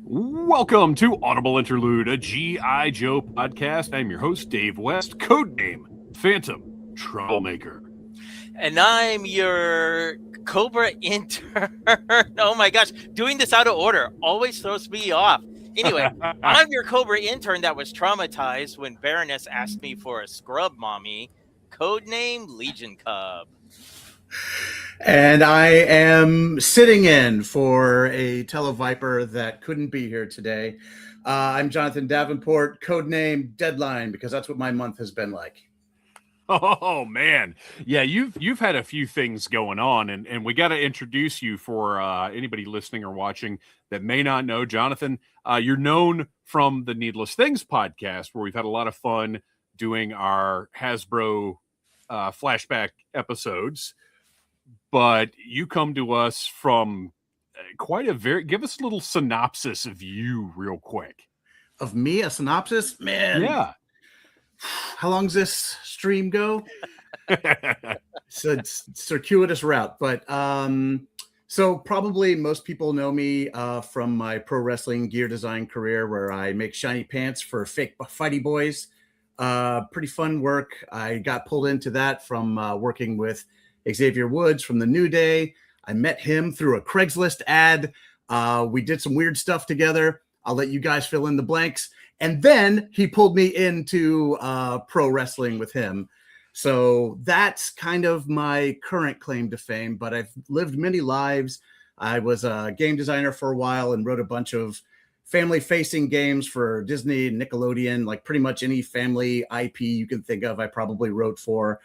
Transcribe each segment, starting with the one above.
Welcome to Audible Interlude, a G.I. Joe podcast. I'm your host, Dave West, codename Phantom Troublemaker. And I'm your Cobra intern. Oh my gosh, doing this out of order always throws me off. Anyway, I'm your Cobra intern that was traumatized when Baroness asked me for a scrub mommy, codename Legion Cub. And I am sitting in for a Televiper that couldn't be here today. I'm Jonathan Davenport, codename Deadline, because that's what my month has been like. Oh man, yeah, you've had a few things going on, and we got to introduce you for anybody listening or watching that may not know. Jonathan, you're known from the Needless Things podcast, where we've had a lot of fun doing our Hasbro flashback episodes. But you come to us from give us a little synopsis of you real quick. Of me, a synopsis? Man. Yeah. How long's this stream go? It's a circuitous route, but so probably most people know me from my pro wrestling gear design career, where I make shiny pants for fake fighty boys. Pretty fun work. I got pulled into that from working with Xavier Woods from the New Day. I met him through a Craigslist ad. We did some weird stuff together. I'll let you guys fill in the blanks. And then he pulled me into pro wrestling with him. So that's kind of my current claim to fame, but I've lived many lives. I was a game designer for a while and wrote a bunch of family-facing games for Disney, Nickelodeon, like pretty much any family IP you can think of, I probably wrote for.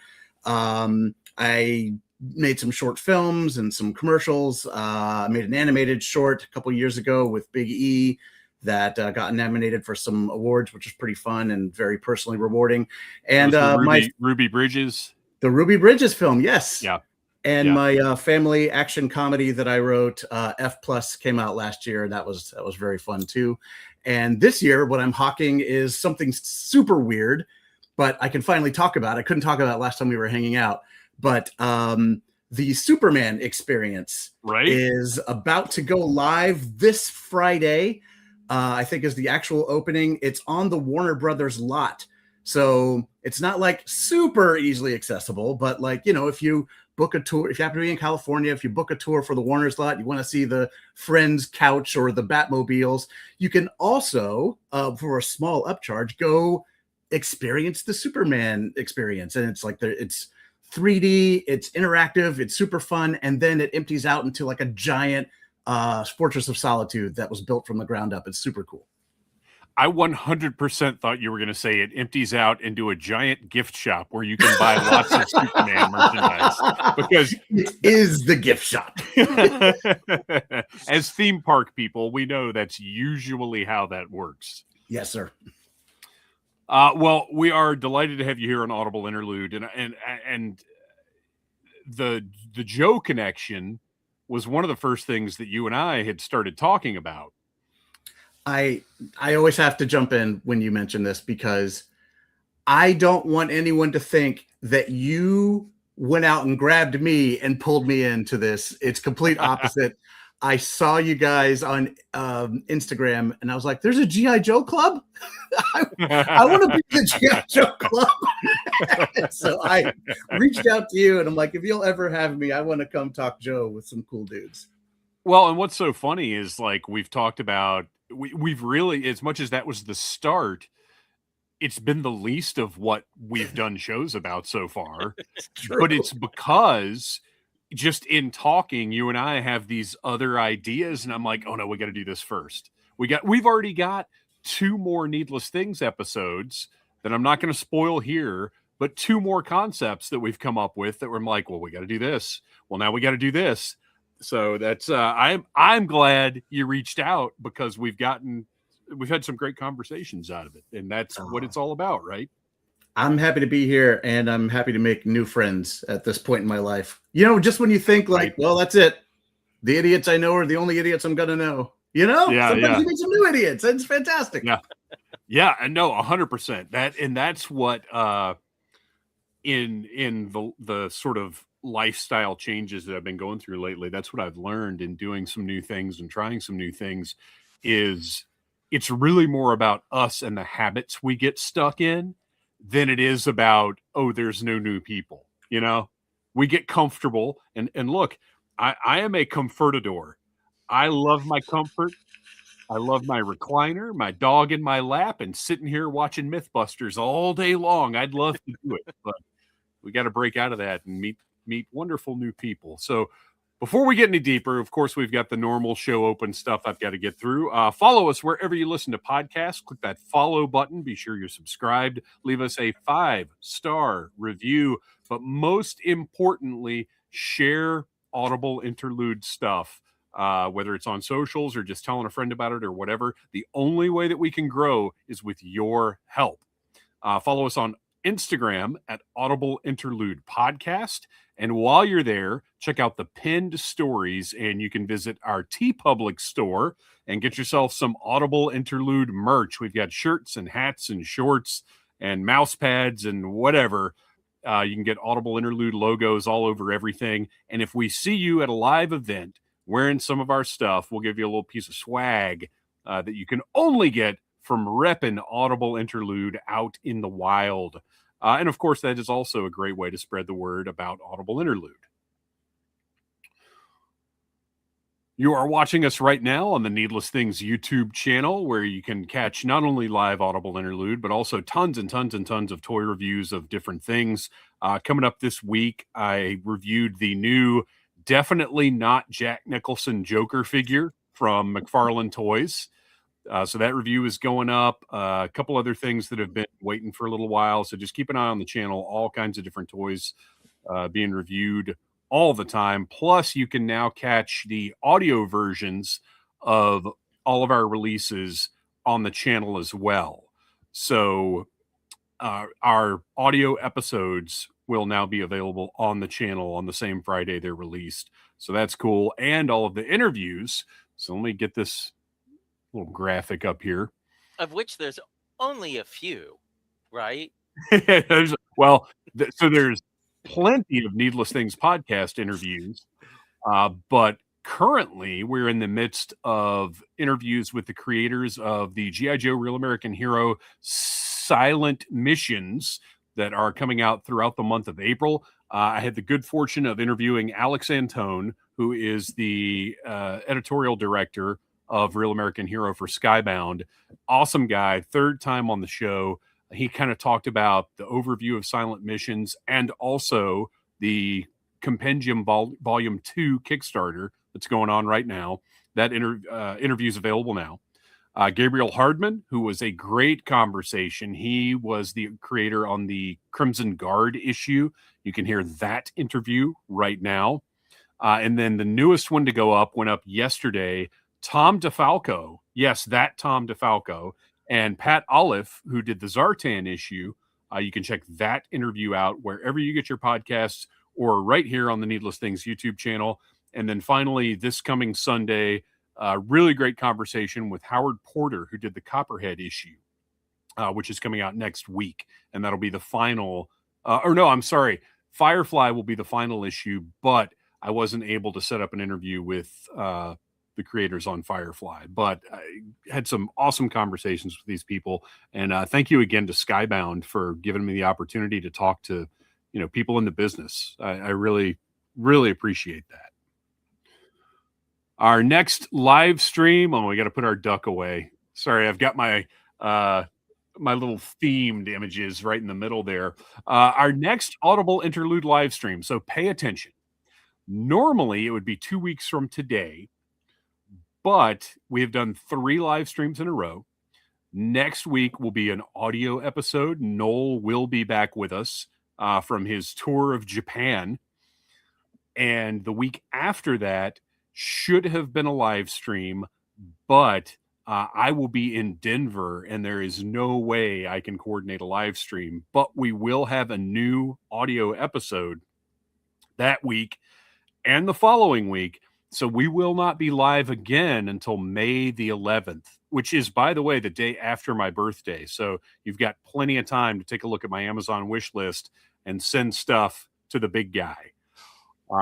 I made some short films and some commercials. I made an animated short a couple years ago with Big E that got nominated for some awards, which was pretty fun and very personally rewarding. And Ruby Bridges, the Ruby Bridges film, yes, yeah. And yeah. My family action comedy that I wrote, F Plus, came out last year. That was very fun too. And this year, what I'm hawking is something super weird, but I can finally talk about. I couldn't talk about it last time we were hanging out. But the Superman experience is about to go live this Friday. I think is the actual opening. It's on the Warner Brothers lot. So it's not like super easily accessible, but like, you know, if you book a tour, if you happen to be in California, if you book a tour for the Warner's lot, you want to see the Friends couch or the Batmobiles, you can also, for a small upcharge, go experience the Superman experience. And it's like, it's 3D, it's interactive, it's super fun, and then it empties out into like a giant Fortress of Solitude that was built from the ground up. It's super cool. I 100% thought you were going to say it empties out into a giant gift shop where you can buy lots of Superman merchandise, because it is the gift shop. As theme park people, we know that's usually how that works. Yes, sir. Well, we are delighted to have you here on Audible Interlude, and the Joe connection was one of the first things that you and I had started talking about. I always have to jump in when you mention this, because I don't want anyone to think that you went out and grabbed me and pulled me into this. It's complete opposite. I saw you guys on Instagram, and I was like, there's a G.I. Joe club? I want to be the G.I. Joe club. So I reached out to you, and I'm like, if you'll ever have me, I want to come talk Joe with some cool dudes. Well, and what's so funny is, like, we've talked about, we've really, as much as that was the start, it's been the least of what we've done shows about so far. But it's because just in talking, you and I have these other ideas, and I'm like, oh no, we got to do this first. We've already got 2 more Needless Things episodes that I'm not going to spoil here, but 2 more concepts that we've come up with that we're like, well, we got to do this. Well, now we got to do this. So that's I'm glad you reached out, because we've had some great conversations out of it, and that's what it's all about, right? I'm happy to be here, and I'm happy to make new friends at this point in my life. You know, just when you think like, well, that's it. The idiots I know are the only idiots I'm going to know. You know, sometimes you meet some new idiots. It's fantastic. Yeah. Yeah. And no, 100%. That's what, in the sort of lifestyle changes that I've been going through lately, that's what I've learned in doing some new things and trying some new things, is it's really more about us and the habits we get stuck in than it is about, oh, there's no new people. You know, we get comfortable and look, I am a comfortador. I love my comfort. I love my recliner, my dog in my lap, and sitting here watching Mythbusters all day long. I'd love to do it, but we got to break out of that and meet wonderful new people. So before we get any deeper, of course, we've got the normal show open stuff I've got to get through. Follow us wherever you listen to podcasts. Click that follow button. Be sure you're subscribed. Leave us a 5-star review. But most importantly, share Audible Interlude stuff, whether it's on socials or just telling a friend about it or whatever. The only way that we can grow is with your help. Follow us on Instagram at Audible Interlude Podcast. And while you're there, check out the pinned stories, and you can visit our TeePublic store and get yourself some Audible Interlude merch. We've got shirts and hats and shorts and mouse pads and whatever. You can get Audible Interlude logos all over everything. And if we see you at a live event wearing some of our stuff, we'll give you a little piece of swag that you can only get from repping Audible Interlude out in the wild. And of course, that is also a great way to spread the word about Audible Interlude. You are watching us right now on the Needless Things YouTube channel, where you can catch not only live Audible Interlude, but also tons and tons and tons of toy reviews of different things. Coming up this week, I reviewed the new Definitely Not Jack Nicholson Joker figure from McFarlane Toys. So that review is going up. A couple other things that have been waiting for a little while. So just keep an eye on the channel. All kinds of different toys being reviewed all the time. Plus, you can now catch the audio versions of all of our releases on the channel as well. So our audio episodes will now be available on the channel on the same Friday they're released. So that's cool. And all of the interviews. So let me get this little graphic up here. Of which there's only a few, right? So there's plenty of Needless Things podcast interviews, but currently we're in the midst of interviews with the creators of the G.I. Joe Real American Hero silent missions that are coming out throughout the month of April. I had the good fortune of interviewing Alex Antone, who is the editorial director of Real American Hero for Skybound. Awesome guy, third time on the show. He kind of talked about the overview of silent missions and also the Compendium Volume 2 Kickstarter that's going on right now. That interview is available now. Gabriel Hardman, who was a great conversation. He was the creator on the Crimson Guard issue. You can hear that interview right now. And then the newest one to go up went up yesterday. Tom DeFalco, yes, that Tom DeFalco, and Pat Olive, who did the Zartan issue. You can check that interview out wherever you get your podcasts or right here on the Needless Things YouTube channel. And then finally, this coming Sunday, really great conversation with Howard Porter, who did the Copperhead issue, which is coming out next week. And that'll be the final, Firefly will be the final issue, but I wasn't able to set up an interview with the creators on Firefly, but I had some awesome conversations with these people. And thank you again to Skybound for giving me the opportunity to talk to, people in the business. I really, really appreciate that. Our next live stream. Oh, we got to put our duck away. Sorry, I've got my my little themed images right in the middle there. Our next Audible Interlude live stream. So pay attention. Normally, it would be 2 weeks from today, but we have done 3 live streams in a row. Next week will be an audio episode. Noel will be back with us from his tour of Japan. And the week after that should have been a live stream, but I will be in Denver and there is no way I can coordinate a live stream. But we will have a new audio episode that week and the following week. So we will not be live again until May the 11th, which is, by the way, the day after my birthday. So you've got plenty of time to take a look at my Amazon wish list and send stuff to the big guy.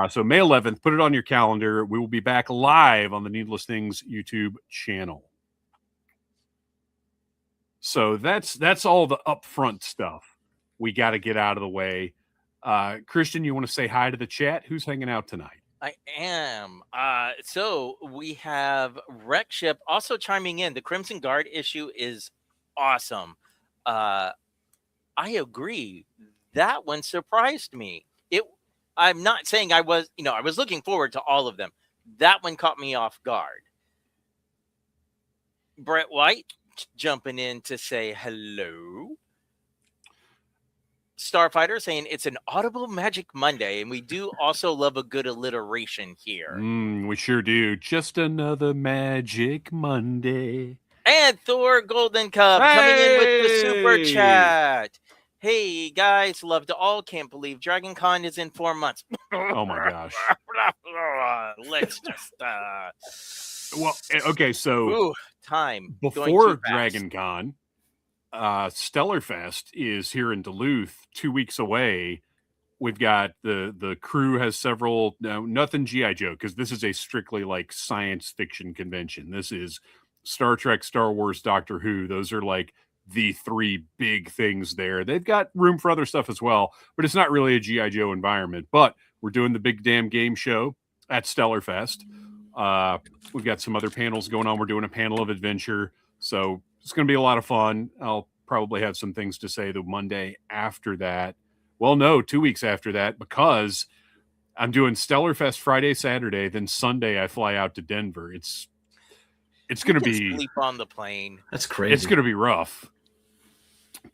So May 11th, put it on your calendar. We will be back live on the Needless Things YouTube channel. So that's all the upfront stuff we got to get out of the way. Kristian, you want to say hi to the chat? Who's hanging out tonight? I am. So we have Wreck Ship also chiming in. The Crimson Guard issue is awesome. I agree. That one surprised me. I'm not saying I was looking forward to all of them. That one caught me off guard. Brett White jumping in to say hello. Starfighter saying it's an Audible Magic Monday, and we do also love a good alliteration here. We sure do. Just another Magic Monday. And Thor Golden Cup coming in with the super chat. Hey guys, love to all. Can't believe Dragon Con is in 4 months. Oh my gosh. Let's just well, okay, so time before Dragon Con, Stellarfest is here in Duluth, 2 weeks away. We've got the crew has several, nothing G.I. Joe, because this is a strictly like science fiction convention. This is Star Trek, Star Wars, Doctor Who. Those are like the three big things there. They've got room for other stuff as well, but it's not really a G.I. Joe environment. But we're doing the big damn game show at Stellarfest. We've got some other panels going on. We're doing a panel of adventure. So it's going to be a lot of fun. I'll probably have some things to say the Monday after that. Well, no, 2 weeks after that, because I'm doing Stellarfest Friday, Saturday, then Sunday I fly out to Denver. It's going to be sleep on the plane. That's crazy. It's going to be rough.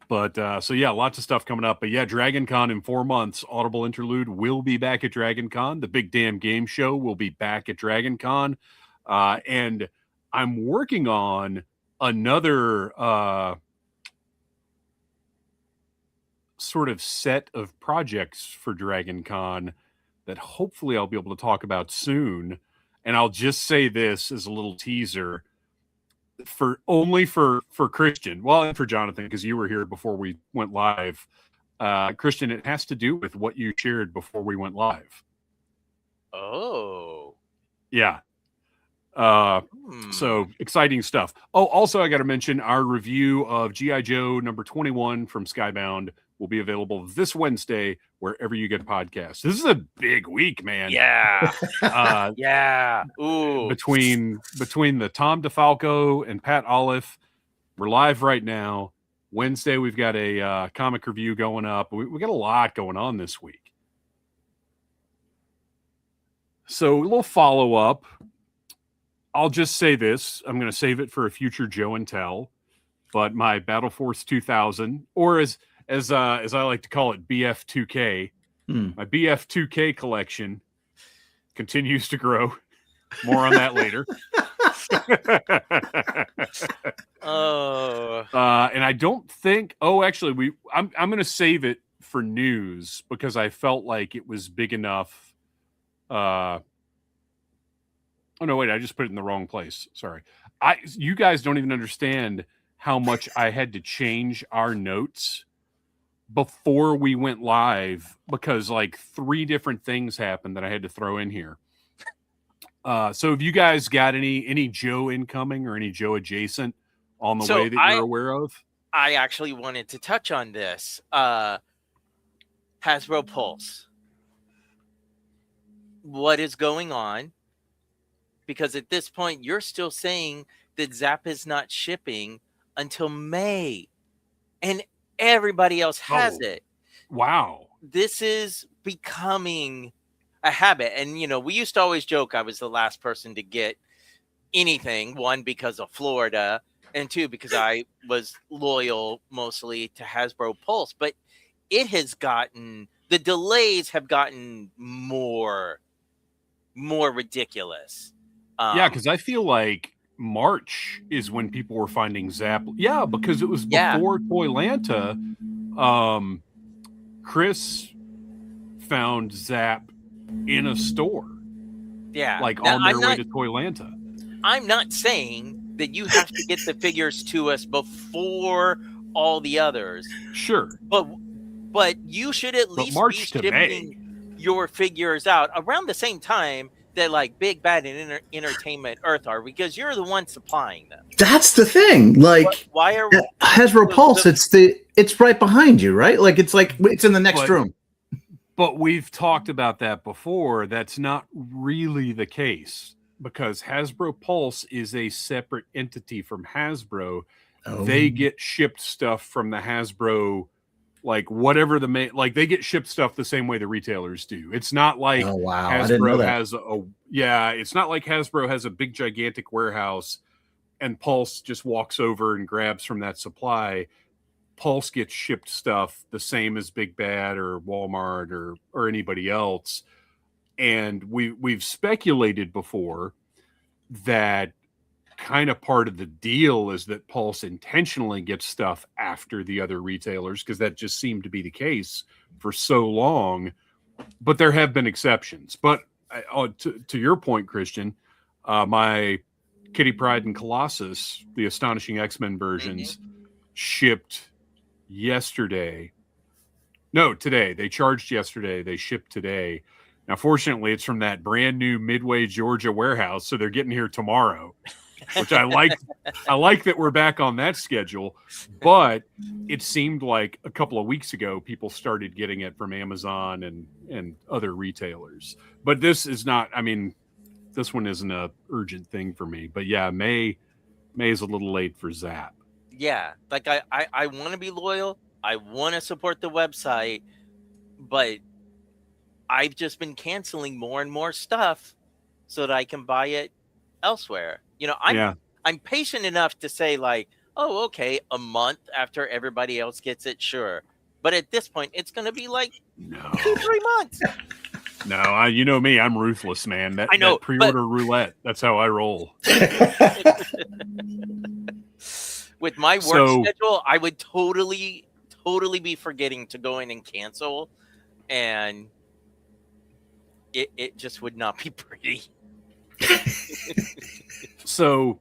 But so yeah, lots of stuff coming up. But yeah, Dragon Con in 4 months. Audible Interlude will be back at Dragon Con. The big damn game show will be back at Dragon Con. And I'm working on another sort of set of projects for Dragon Con that hopefully I'll be able to talk about soon. And I'll just say this as a little teaser for Kristian, well, and for Jonathan, because you were here before we went live. Kristian, it has to do with what you shared before we went live. Oh. Yeah. So exciting stuff. Oh, also I got to mention our review of G.I. Joe number 21 from Skybound will be available this Wednesday wherever you get podcasts. This is a big week, man. Yeah. Yeah. Ooh. Between the Tom DeFalco and Pat Olive, we're live right now. Wednesday, we've got a comic review going up. We got a lot going on this week. So a little follow-up. I'll just say this. I'm going to save it for a future Joe and Tell. But my Battle Force 2000, or as I like to call it, BF2K, my BF2K collection continues to grow. More on that later. And I don't think. Oh, actually, I'm going to save it for news because I felt like it was big enough. Oh no, wait! I just put it in the wrong place. Sorry. You guys don't even understand how much I had to change our notes before we went live because like 3 different things happened that I had to throw in here. So have you guys got any Joe incoming or any Joe adjacent on the way that you're aware of? I actually wanted to touch on this. Hasbro Pulse. What is going on? Because at this point, you're still saying that Zap is not shipping until May. And everybody else has it. Wow. This is becoming a habit. And, we used to always joke I was the last person to get anything. 1, because of Florida. And 2, because I was loyal mostly to Hasbro Pulse. But it has gotten, the delays have gotten more ridiculous. Yeah, because I feel like March is when people were finding Zap. Yeah, because it was before Toylanta. Chris found Zap in a store. Yeah. Like on their way to Toylanta. I'm not saying that you have to get the figures to us before all the others. Sure. But you should at least March be to shipping May. Your figures out around the same time the like big bad and entertainment Earth are, because you're the one supplying them. That's the thing. Like, why are Hasbro Pulse? It's right behind you, right? Like it's in the next room. But we've talked about that before. That's not really the case, because Hasbro Pulse is a separate entity from Hasbro. Oh. They get shipped stuff from the Hasbro, like whatever the main, like they get shipped stuff the same way the retailers do. It's not like Hasbro has it's not like Hasbro has a big gigantic warehouse and Pulse just walks over and grabs from that supply. Pulse gets shipped stuff the same as Big Bad or Walmart or anybody else. And we've speculated before that kind of part of the deal is that Pulse intentionally gets stuff after the other retailers, because that just seemed to be the case for so long. But there have been exceptions. But to your point, Kristian, my Kitty Pryde and Colossus, the Astonishing X-Men versions, shipped yesterday. No, today. They charged yesterday. They shipped today. Now, fortunately, it's from that brand new Midway, Georgia warehouse, so they're getting here tomorrow, which I like. I like that we're back on that schedule. But it seemed like a couple of weeks ago, people started getting it from Amazon and other retailers. But this is not. I mean, this one isn't a urgent thing for me. But yeah, May is a little late for Zap. Yeah, like I want to be loyal. I want to support the website, but I've just been canceling more and more stuff so that I can buy it elsewhere. You know, I'm patient enough to say like, oh, okay, a month after everybody else gets it, sure. But at this point, it's going to be like 2-3 months. No, you know me, I'm ruthless, man. That pre-order roulette, that's how I roll. With my work schedule, I would totally be forgetting to go in and cancel, and it just would not be pretty. So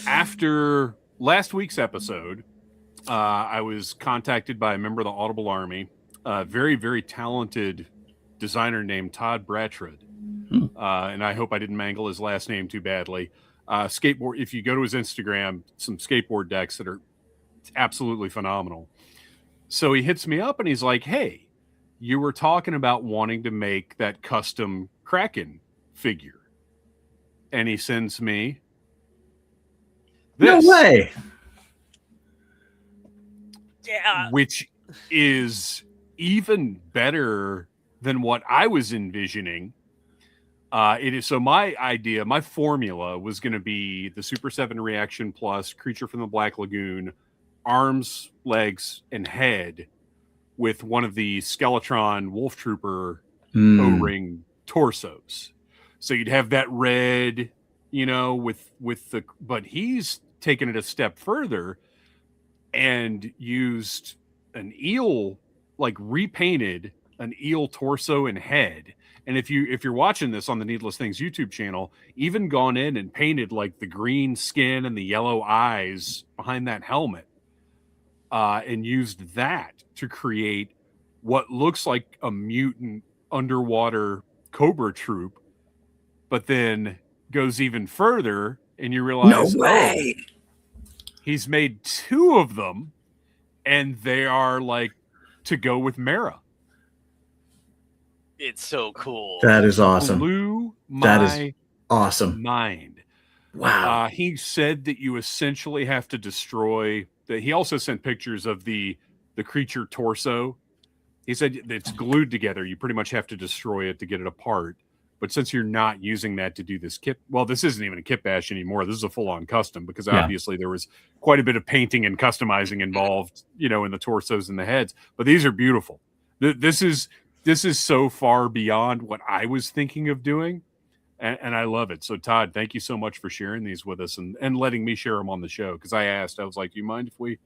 after last week's episode, I was contacted by a member of the Audible Army, a very, very talented designer named Todd Brattrud. And I hope I didn't mangle his last name too badly. Skateboard, if you go to his Instagram, some skateboard decks that are absolutely phenomenal. So he hits me up and he's like, hey, you were talking about wanting to make that custom Kraken figure. And he sends me this. No way. Yeah. Which is even better than what I was envisioning. It is, so my idea, my formula was going to be the Super 7 Reaction Plus Creature from the Black Lagoon, arms, legs, and head with one of the Skeletron Wolf Trooper O-ring torsos. So you'd have that red, you know, with the, but he's taken it a step further and used an eel, like repainted an eel torso and head. And if you're watching this on the Needless Things YouTube channel, even gone in and painted like the green skin and the yellow eyes behind that helmet, and used that to create what looks like a mutant underwater Cobra troop, but then goes even further and you realize, he's made 2 of them and they are like to go with Mara. It's so cool. That is awesome. Blew my awesome mind. Wow. He said that you essentially have to destroy that. He also sent pictures of the creature torso. He said it's glued together. You pretty much have to destroy it to get it apart. But since you're not using that to do this kit, well, this isn't even a kit bash anymore. This is a full-on custom because obviously there was quite a bit of painting and customizing involved, you know, in the torsos and the heads. But these are beautiful. This is so far beyond what I was thinking of doing, and I love it. So, Todd, thank you so much for sharing these with us and letting me share them on the show. Because I was like, do you mind if we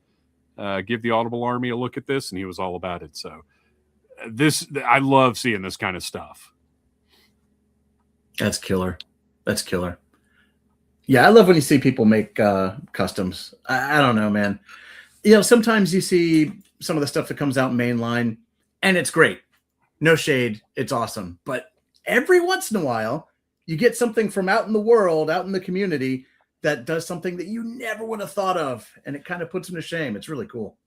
give the Audible Army a look at this? And he was all about it. So I love seeing this kind of stuff. That's killer. That's killer. Yeah, I love when you see people make customs. I don't know, man. You know, sometimes you see some of the stuff that comes out mainline, and it's great. No shade. It's awesome. But every once in a while, You get something from out in the world, out in the community, that does something that you never would have thought of, and it kind of puts them to shame. It's really cool.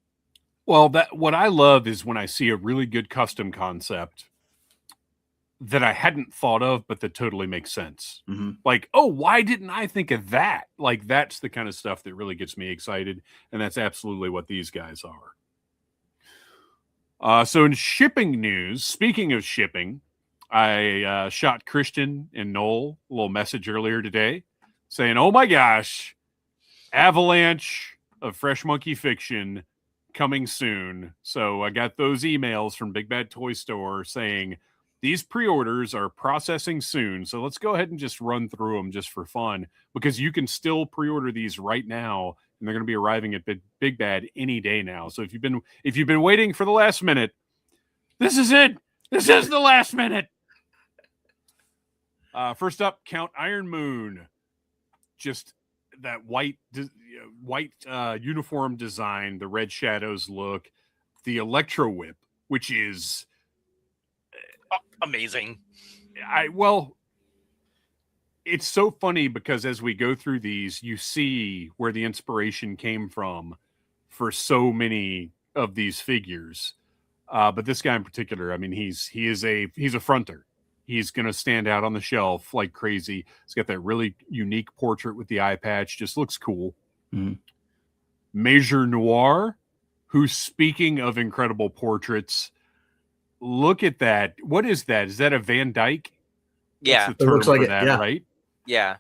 Well, what I love is when I see a really good custom concept that I hadn't thought of, but that totally makes sense. Mm-hmm. Like, oh, why didn't I think of that? Like, that's the kind of stuff that really gets me excited, and that's absolutely what these guys are. So in shipping news, speaking of shipping, I shot Kristian and Noel a little message earlier today saying, oh my gosh, avalanche of Fresh Monkey Fiction coming soon. So I got those emails from Big Bad Toy Store saying these pre-orders are processing soon. So let's go ahead and just run through them just for fun, because you can still pre-order these right now, and they're going to be arriving at Big Bad any day now. So if you've been waiting for the last minute, this is it. This is the last minute. First up, Count Iron Moon. Just that white uniform design, the red shadows look, the Electro Whip, which is amazing. It's so funny because as we go through these, you see where the inspiration came from for so many of these figures. But this guy in particular, I mean, he's a fronter. He's going to stand out on the shelf like crazy. He's got that really unique portrait with the eye patch. Just looks cool. Mm-hmm. Major Noir, who's, speaking of incredible portraits, look at that. What is that? Is that a Van Dyke? Yeah. That's the term looks like for it, that, yeah. right? Yeah.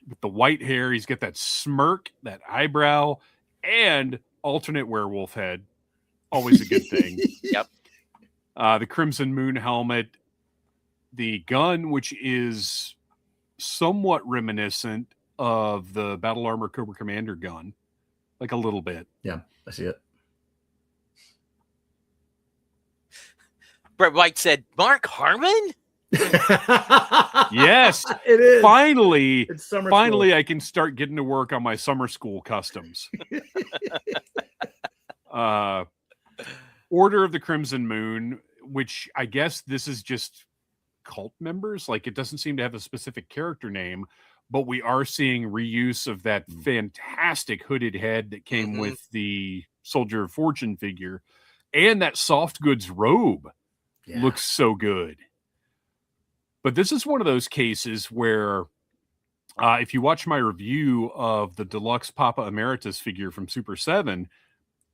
With the white hair, he's got that smirk, that eyebrow, and alternate werewolf head. Always a good thing. Yep. The Crimson Moon helmet. The gun, which is somewhat reminiscent of the Battle Armor Cobra Commander gun, like a little bit. Yeah, I see it. Brett White said, Mark Harmon? Yes, it is. Finally, It's summer finally, school. I can start getting to work on my summer school customs. Order of the Crimson Moon, which I guess this is just cult members. Like, it doesn't seem to have a specific character name, but we are seeing reuse of that fantastic hooded head that came with the Soldier of Fortune figure, and that soft goods robe looks so good. But this is one of those cases where if you watch my review of the deluxe Papa Emeritus figure from Super 7,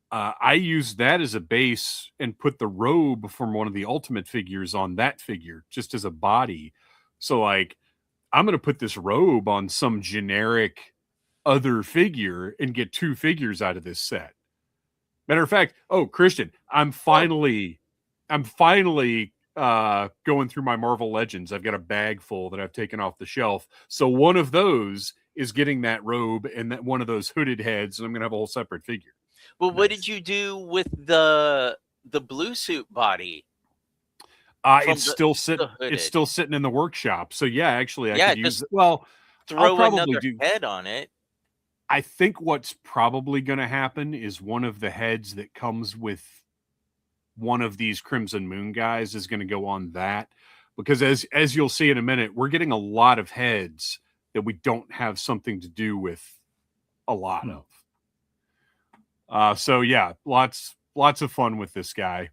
I used that as a base and put the robe from one of the Ultimate figures on that figure just as a body. So, like, I'm going to put this robe on some generic other figure and get two figures out of this set. Matter of fact, Kristian, I'm finally going through my Marvel Legends. I've got a bag full that I've taken off the shelf. So one of those is getting that robe and that one of those hooded heads, and I'm going to have a whole separate figure. Well, what did you do with the blue suit body? It's still sitting in the workshop. So yeah, actually, I could use it. Well, throw another head on it. I think what's probably going to happen is one of the heads that comes with one of these Crimson Moon guys is going to go on that, because as you'll see in a minute, we're getting a lot of heads that we don't have something to do with a lot of. So yeah, lots of fun with this guy.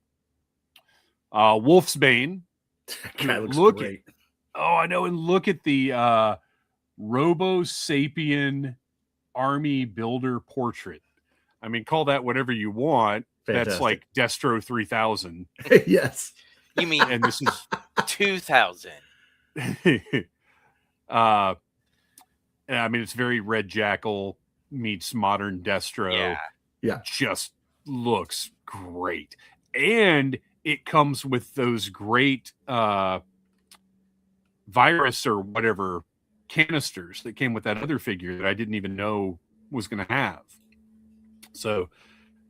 Wolf's Bane. Guy looks great. I know, and look at the Robo Sapien Army Builder portrait. I mean, call that whatever you want. Fantastic. That's like Destro 3000. Yes. You mean, and this is 2000. I mean, it's very Red Jackal meets modern Destro. Yeah. Just looks great. And it comes with those great virus or whatever canisters that came with that other figure that I didn't even know was going to have. So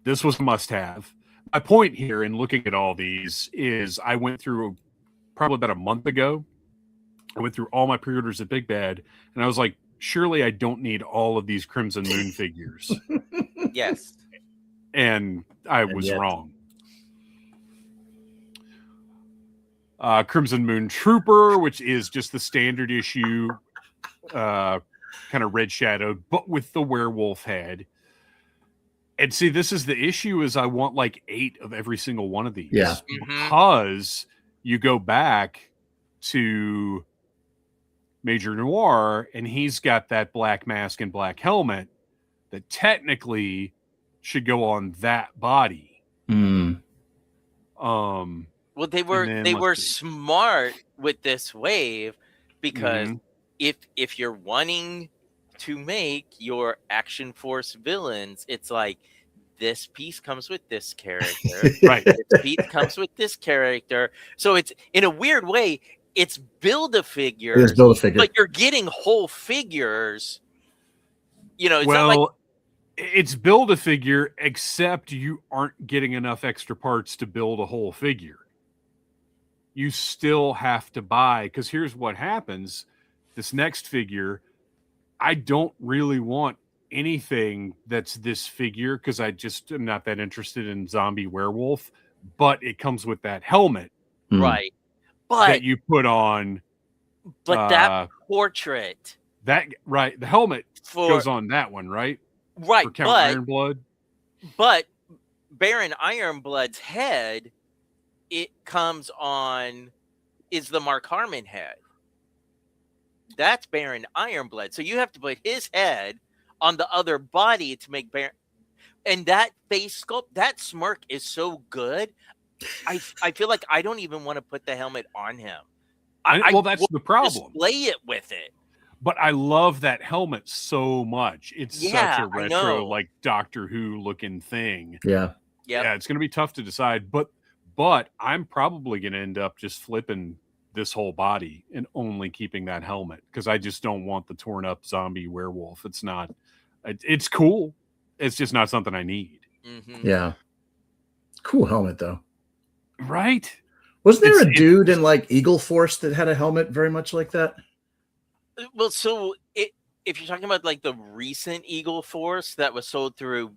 this was a must-have. My point here in looking at all these is I went through probably about a month ago. I went through all my pre-orders at Big Bad, and I was like, surely I don't need all of these Crimson Moon figures. Yes. And I was wrong. Crimson Moon Trooper, which is just the standard issue, kind of red shadowed, but with the werewolf head. And see, this is the issue: is I want like 8 of every single one of these, because you go back to Major Noir, and he's got that black mask and black helmet that technically should go on that body. Well, they were smart with this wave, because if you're wanting to make your Action Force villains, it's like this piece comes with this character, right? This piece comes with this character. So it's, in a weird way, it's Build-A-Figures, but you're getting whole figures. You know, it's not like it's Build-A-Figure, except you aren't getting enough extra parts to build a whole figure. You still have to buy, because here's what happens. This next figure, I don't really want anything that's this figure, because I just am not that interested in zombie werewolf, but it comes with that helmet. Right. But that you put on. But that portrait. The helmet goes on that one, right? Right. For Count Ironblood. But Baron Ironblood's head, it comes on, is the Mark Harmon head. That's Baron Ironblood. So you have to put his head on the other body to make Baron. And that face sculpt, that smirk is so good. I feel like I don't even want to put the helmet on him. Well, that's the problem. Display it with it. But I love that helmet so much. It's such a retro, like Doctor Who looking thing. Yeah. It's going to be tough to decide. But I'm probably going to end up just flipping this whole body and only keeping that helmet, because I just don't want the torn up zombie werewolf. It's not. It's cool. It's just not something I need. Yeah. Cool helmet though. Right? Wasn't there a dude in like Eagle Force that had a helmet very much like that? Well, so if you're talking about like the recent Eagle Force that was sold through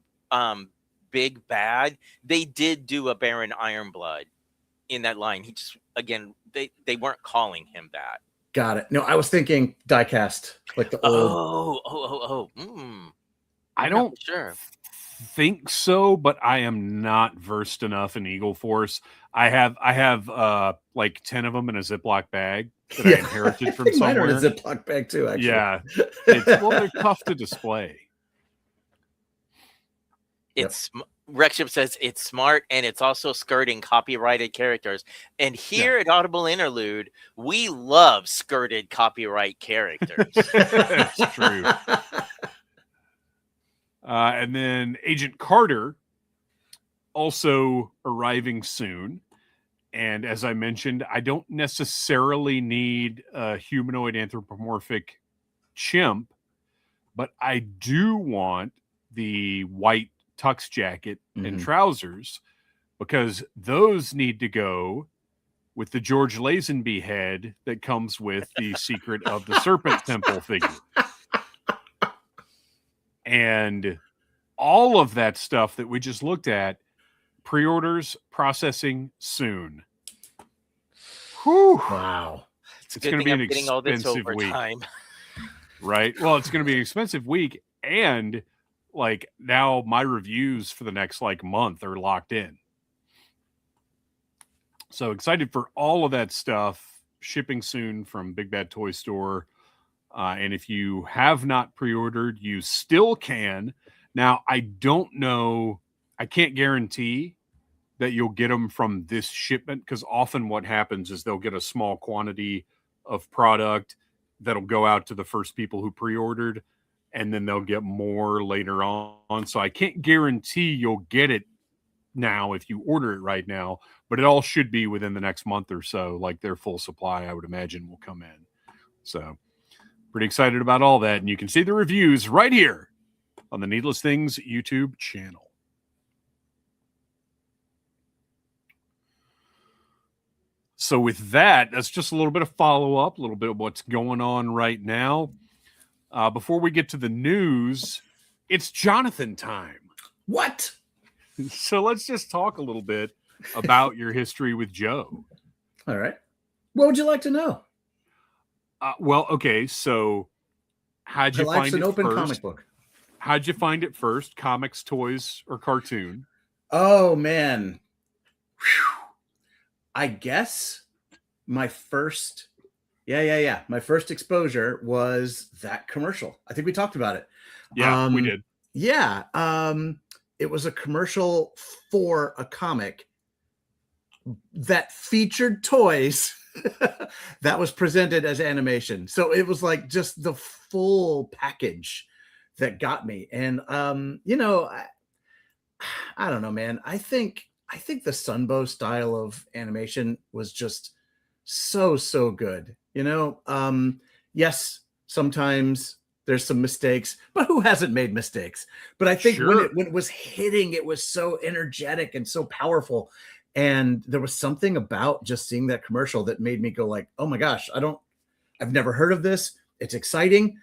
Big Bad, they did do a Baron Ironblood in that line. He just, again, they weren't calling him that. Got it. No, I was thinking diecast, like the old. I don't think so, but I am not versed enough in Eagle Force. I have like 10 of them in a Ziploc bag that I inherited from somewhere. Mine are in a Ziploc bag too, actually. Yeah. They're tough to display. It's Rexship says it's smart, and it's also skirting copyrighted characters. And here at Audible Interlude, we love skirted copyright characters. That's true. And then Agent Carter also arriving soon. And as I mentioned, I don't necessarily need a humanoid anthropomorphic chimp, but I do want the white tux jacket and trousers, because those need to go with the George Lazenby head that comes with the Secret of the Serpent Temple figure. And all of that stuff that we just looked at, pre-orders, processing soon. Whew. Wow. It's going to be an expensive week. Right? Well, it's going to be an expensive week, and like now my reviews for the next like month are locked in. So excited for all of that stuff. Shipping soon from Big Bad Toy Store. And if you have not pre-ordered, you still can. Now, I don't know. I can't guarantee that you'll get them from this shipment, because often what happens is they'll get a small quantity of product that'll go out to the first people who pre-ordered, and then they'll get more later on. So I can't guarantee you'll get it now if you order it right now, but it all should be within the next month or so. Like their full supply, I would imagine, will come in. So pretty excited about all that. And you can see the reviews right here on the Needless Things YouTube channel. So with that, that's just a little bit of follow-up, a little bit of what's going on right now. Before we get to the news, it's Jonathan time. What? So let's just talk a little bit about your history with Joe. All right. What would you like to know? Well, okay, so how'd My you life's find an it open first? comic book. How'd you find it first? Comics, toys, or cartoon? Oh man. Whew. I guess my first my first exposure was that commercial. I think we talked about it. Yeah, we did. Yeah. It was a commercial for a comic that featured toys that was presented as animation. So it was like just the full package that got me. And I don't know, man. I think the Sunbow style of animation was just so good. Yes, sometimes there's some mistakes, but who hasn't made mistakes? But I think when Sure. it was hitting, it was so energetic and so powerful. And there was something about just seeing that commercial that made me go like, "Oh my gosh, I've never heard of this. It's exciting.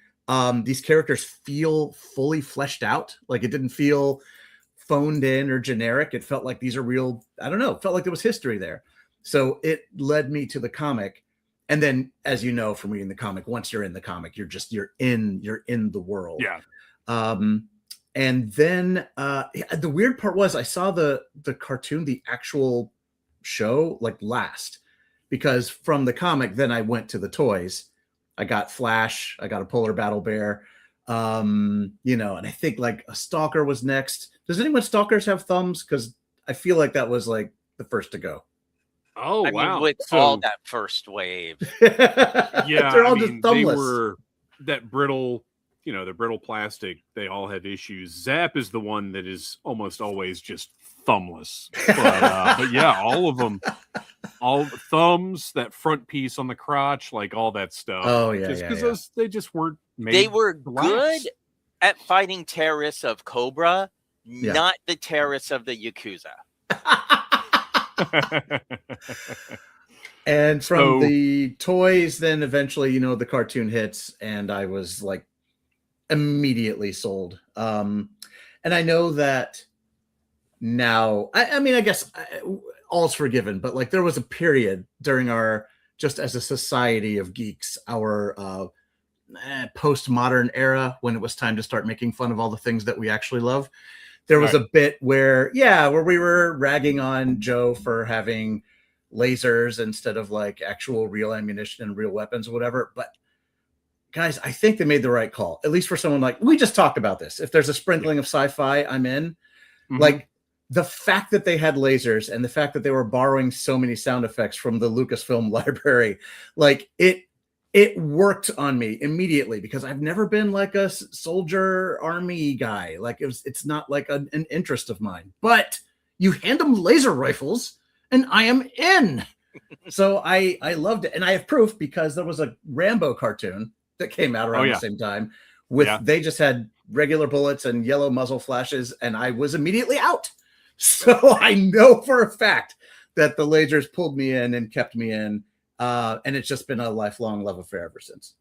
These characters feel fully fleshed out. Like it didn't feel phoned in or generic. It felt like these are real. I don't know. It felt like there was history there. So it led me to the comic. And then, as you know from reading the comic, once you're in the comic, you're in the world. Yeah. And then the weird part was I saw the cartoon, the actual show, like last, because from the comic, then I went to the toys. I got Flash, I got a Polar Battle Bear, and I think like a Stalker was next. Does anyone Stalkers have thumbs? Because I feel like that was like the first to go. Oh, I mean, wow. with all that first wave. Yeah, they're all just they thumbless. were that brittle, the brittle plastic. They all had issues. Zap is the one that is almost always just thumbless. But yeah, all of them, all thumbs, that front piece on the crotch, like all that stuff. Oh yeah, just because yeah. they just weren't made. They were to last. good at fighting terrorists of Cobra, not the terrorists of the Yakuza. And from the toys, then eventually, the cartoon hits, and I was like immediately sold. And I know that now, I mean, I guess all's forgiven, but like there was a period during our, just as a society of geeks, our postmodern era, when it was time to start making fun of all the things that we actually love. There was a bit where we were ragging on Joe for having lasers instead of like actual real ammunition and real weapons or whatever. But guys, I think they made the right call, at least for someone like, we just talked about this. If there's a sprinkling of sci-fi, I'm in. Mm-hmm. Like the fact that they had lasers and the fact that they were borrowing so many sound effects from the Lucasfilm library, like it worked on me immediately, because I've never been like a soldier army guy. Like it's not like an interest of mine, but you hand them laser rifles and I am in. So I loved it. And I have proof, because there was a Rambo cartoon that came out around the same time with, they just had regular bullets and yellow muzzle flashes, and I was immediately out. So I know for a fact that the lasers pulled me in and kept me in. And it's just been a lifelong love affair ever since.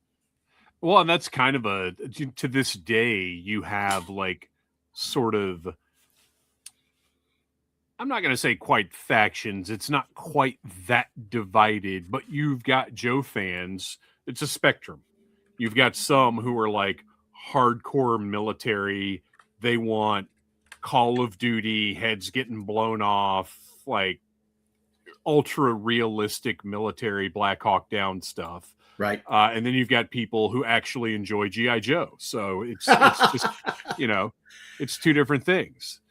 Well, and that's kind of to this day, you have like sort of, I'm not going to say quite factions. It's not quite that divided, but you've got Joe fans. It's a spectrum. You've got some who are like hardcore military. They want Call of Duty, heads getting blown off, like ultra realistic military Black Hawk Down stuff. Right. And then you've got people who actually enjoy G.I. Joe. So it's just, it's two different things.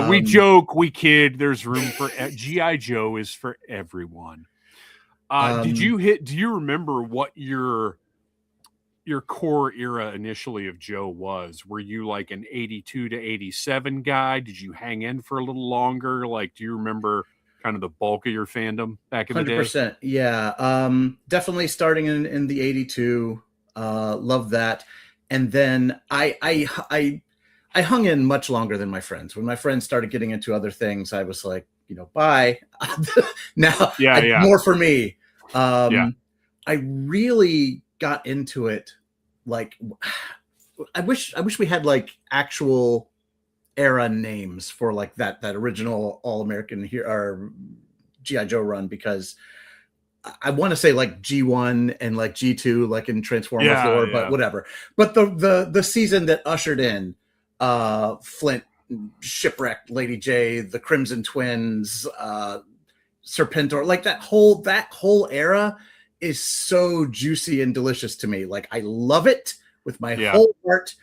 We joke, we kid, there's room for G.I. Joe is for everyone. Do you remember what your core era initially of Joe was? Were you like an 82 to 87 guy? Did you hang in for a little longer? Like, do you remember kind of the bulk of your fandom back in the day? 100%. Yeah. Definitely starting in the 82. Love that. And then I hung in much longer than my friends. When my friends started getting into other things, I was like, bye. Now, more for me. I really got into it. Like, I wish we had like actual era names for like that original All-American here or G.I. Joe run, because I want to say like G1 and like G2, like in Transformers Yeah, lore, yeah. but whatever. But the season that ushered in Flint, Shipwrecked, Lady J, the Crimson Twins, Serpentor, like that whole era is so juicy and delicious to me. Like I love it with my whole heart.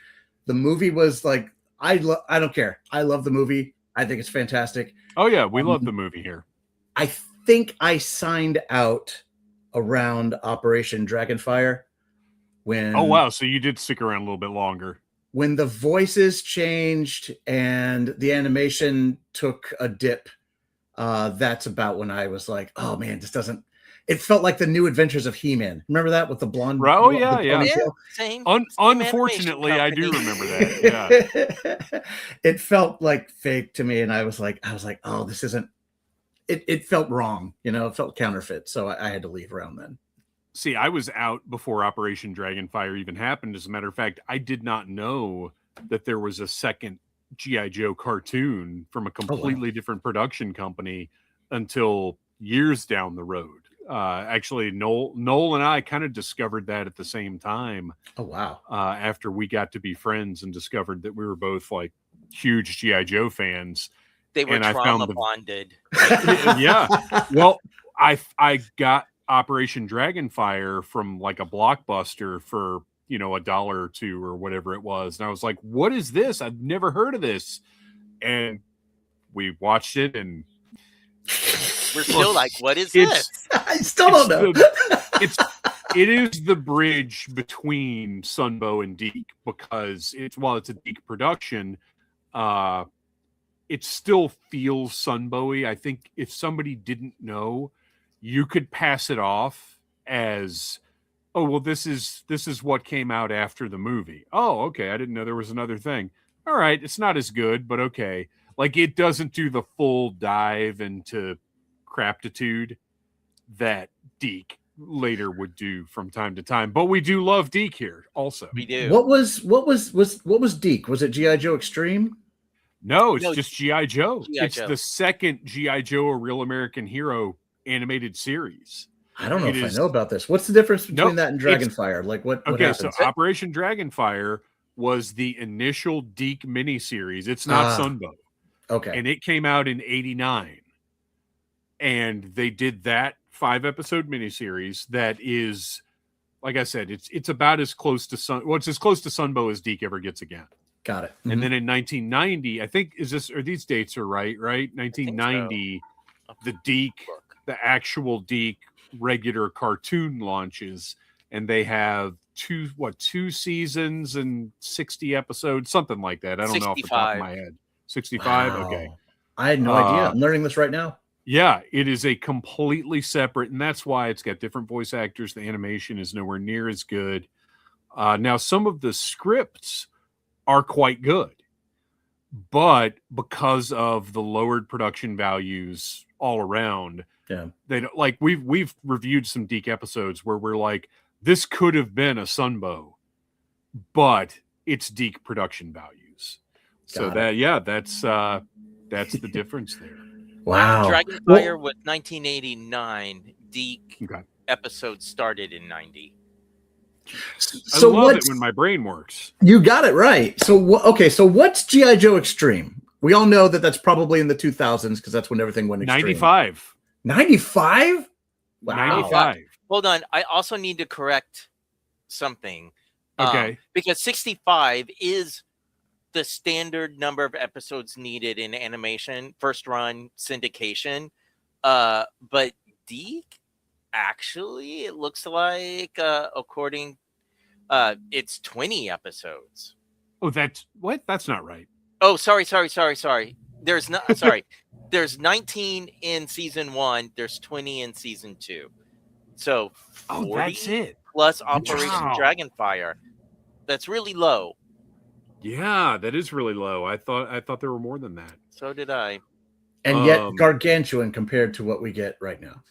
The movie was like I don't care. I love the movie. I think it's fantastic. Oh yeah, we love the movie here. I think I signed out around Operation Dragonfire when. Oh wow, so you did stick around a little bit longer. When the voices changed and the animation took a dip, that's about when I was like, "Oh man, this doesn't." It felt like the New Adventures of He-Man. Remember that with the blonde? Oh yeah, yeah. Same. Unfortunately, I do remember that. Yeah. It felt like fake to me, and I was like, "Oh, this isn't." It felt wrong, you know. It felt counterfeit, so I had to leave around then. See, I was out before Operation Dragonfire even happened. As a matter of fact, I did not know that there was a second G.I. Joe cartoon from a completely different production company until years down the road. Actually, Noel and I kind of discovered that at the same time. Oh, wow. After we got to be friends and discovered that we were both like huge G.I. Joe fans. They were trauma bonded. Yeah. Well, I got Operation Dragonfire from like a Blockbuster for, you know, $1 or $2 or whatever it was. And I was like, what is this? I've never heard of this. And we watched it and we're still like, what is this? I still don't know. It is the bridge between Sunbow and Deke because while it's a Deke production, it still feels Sunbowy. I think if somebody didn't know, you could pass it off as, oh, well, this is what came out after the movie. Oh, okay. I didn't know there was another thing. All right. It's not as good, but okay. Like it doesn't do the full dive into craptitude that Deke later would do from time to time. But we do love Deke here also. We do. What was Deke? Was it G.I. Joe Extreme? No, it's just G.I. Joe. G.I. Joe. The second G.I. Joe, a Real American Hero animated series. I don't know I know about this. What's the difference between that and Dragonfire? Like what happens? So Operation Dragonfire was the initial Deke miniseries. It's not Sunbow. Okay. And it came out in 1989. And they did that 5-episode miniseries that is, like I said, it's about as close to it's as close to Sunbow as Deke ever gets again. Got it. And then in 1990, I think these dates are right? 1990, the Deke, the actual Deke regular cartoon launches, and they have two seasons and 60 episodes, something like that. I don't know off the top of my head. 65. Wow. Okay. I had no idea. I'm learning this right now. Yeah, it is a completely separate, and that's why it's got different voice actors. The animation is nowhere near as good. Now, some of the scripts are quite good, but because of the lowered production values all around, they don't like we've reviewed some Deke episodes where we're like, this could have been a Sunbow, but it's Deke production values. So that's the difference there. Wow. Dragonfire was 1989. Deke episode started in 90. So I love it when my brain works. You got it right. So what's G.I. Joe Extreme? We all know that that's probably in the 2000s because that's when everything went extreme. 95. 95? Wow. 95. Hold on. I also need to correct something. Okay. Because 65 is the standard number of episodes needed in animation, first run syndication. But Deke, actually, it looks like according it's 20 episodes. Oh, that's not right. Oh, sorry. There's not there's 19 in season 1, there's 20 in season 2. So 40 that's it. Plus Operation Dragonfire. That's really low. Yeah, that is really low. I thought there were more than that. So did I. And yet gargantuan compared to what we get right now.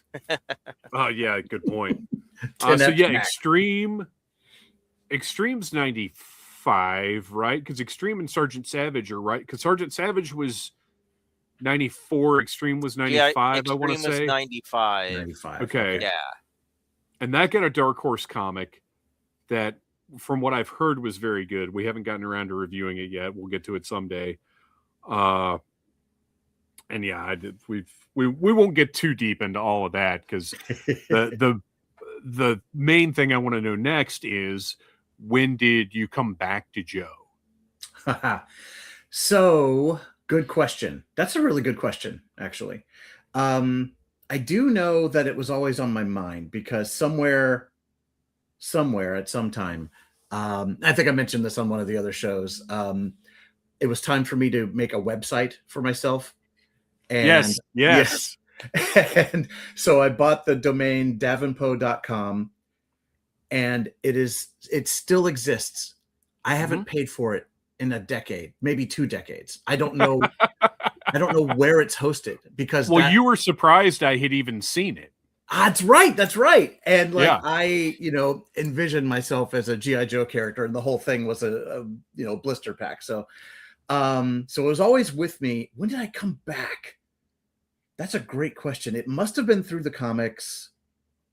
Oh yeah, good point. So yeah, Extreme's 95, right? Because Extreme and Sergeant Savage are right. Because Sergeant Savage was 94. Extreme was 95, I want to Extreme was say. 95. 95. Okay. Yeah. And that got a Dark Horse comic that, from what I've heard, was very good. We haven't gotten around to reviewing it yet. We'll get to it someday. And yeah, we won't get too deep into all of that, because the main thing I want to know next is, when did you come back to Joe? So, good question. That's a really good question, actually. I do know that it was always on my mind, because somewhere at some time, I think I mentioned this on one of the other shows, it was time for me to make a website for myself. And yes. And so I bought the domain davenpo.com, and it still exists. I haven't paid for it in a decade, maybe 2 decades. I don't know. I don't know where it's hosted, because you were surprised I had even seen it. That's right. That's right. And like, Yeah. I, envisioned myself as a G.I. Joe character, and the whole thing was a blister pack. So it was always with me. When did I come back? That's a great question. It must have been through the comics,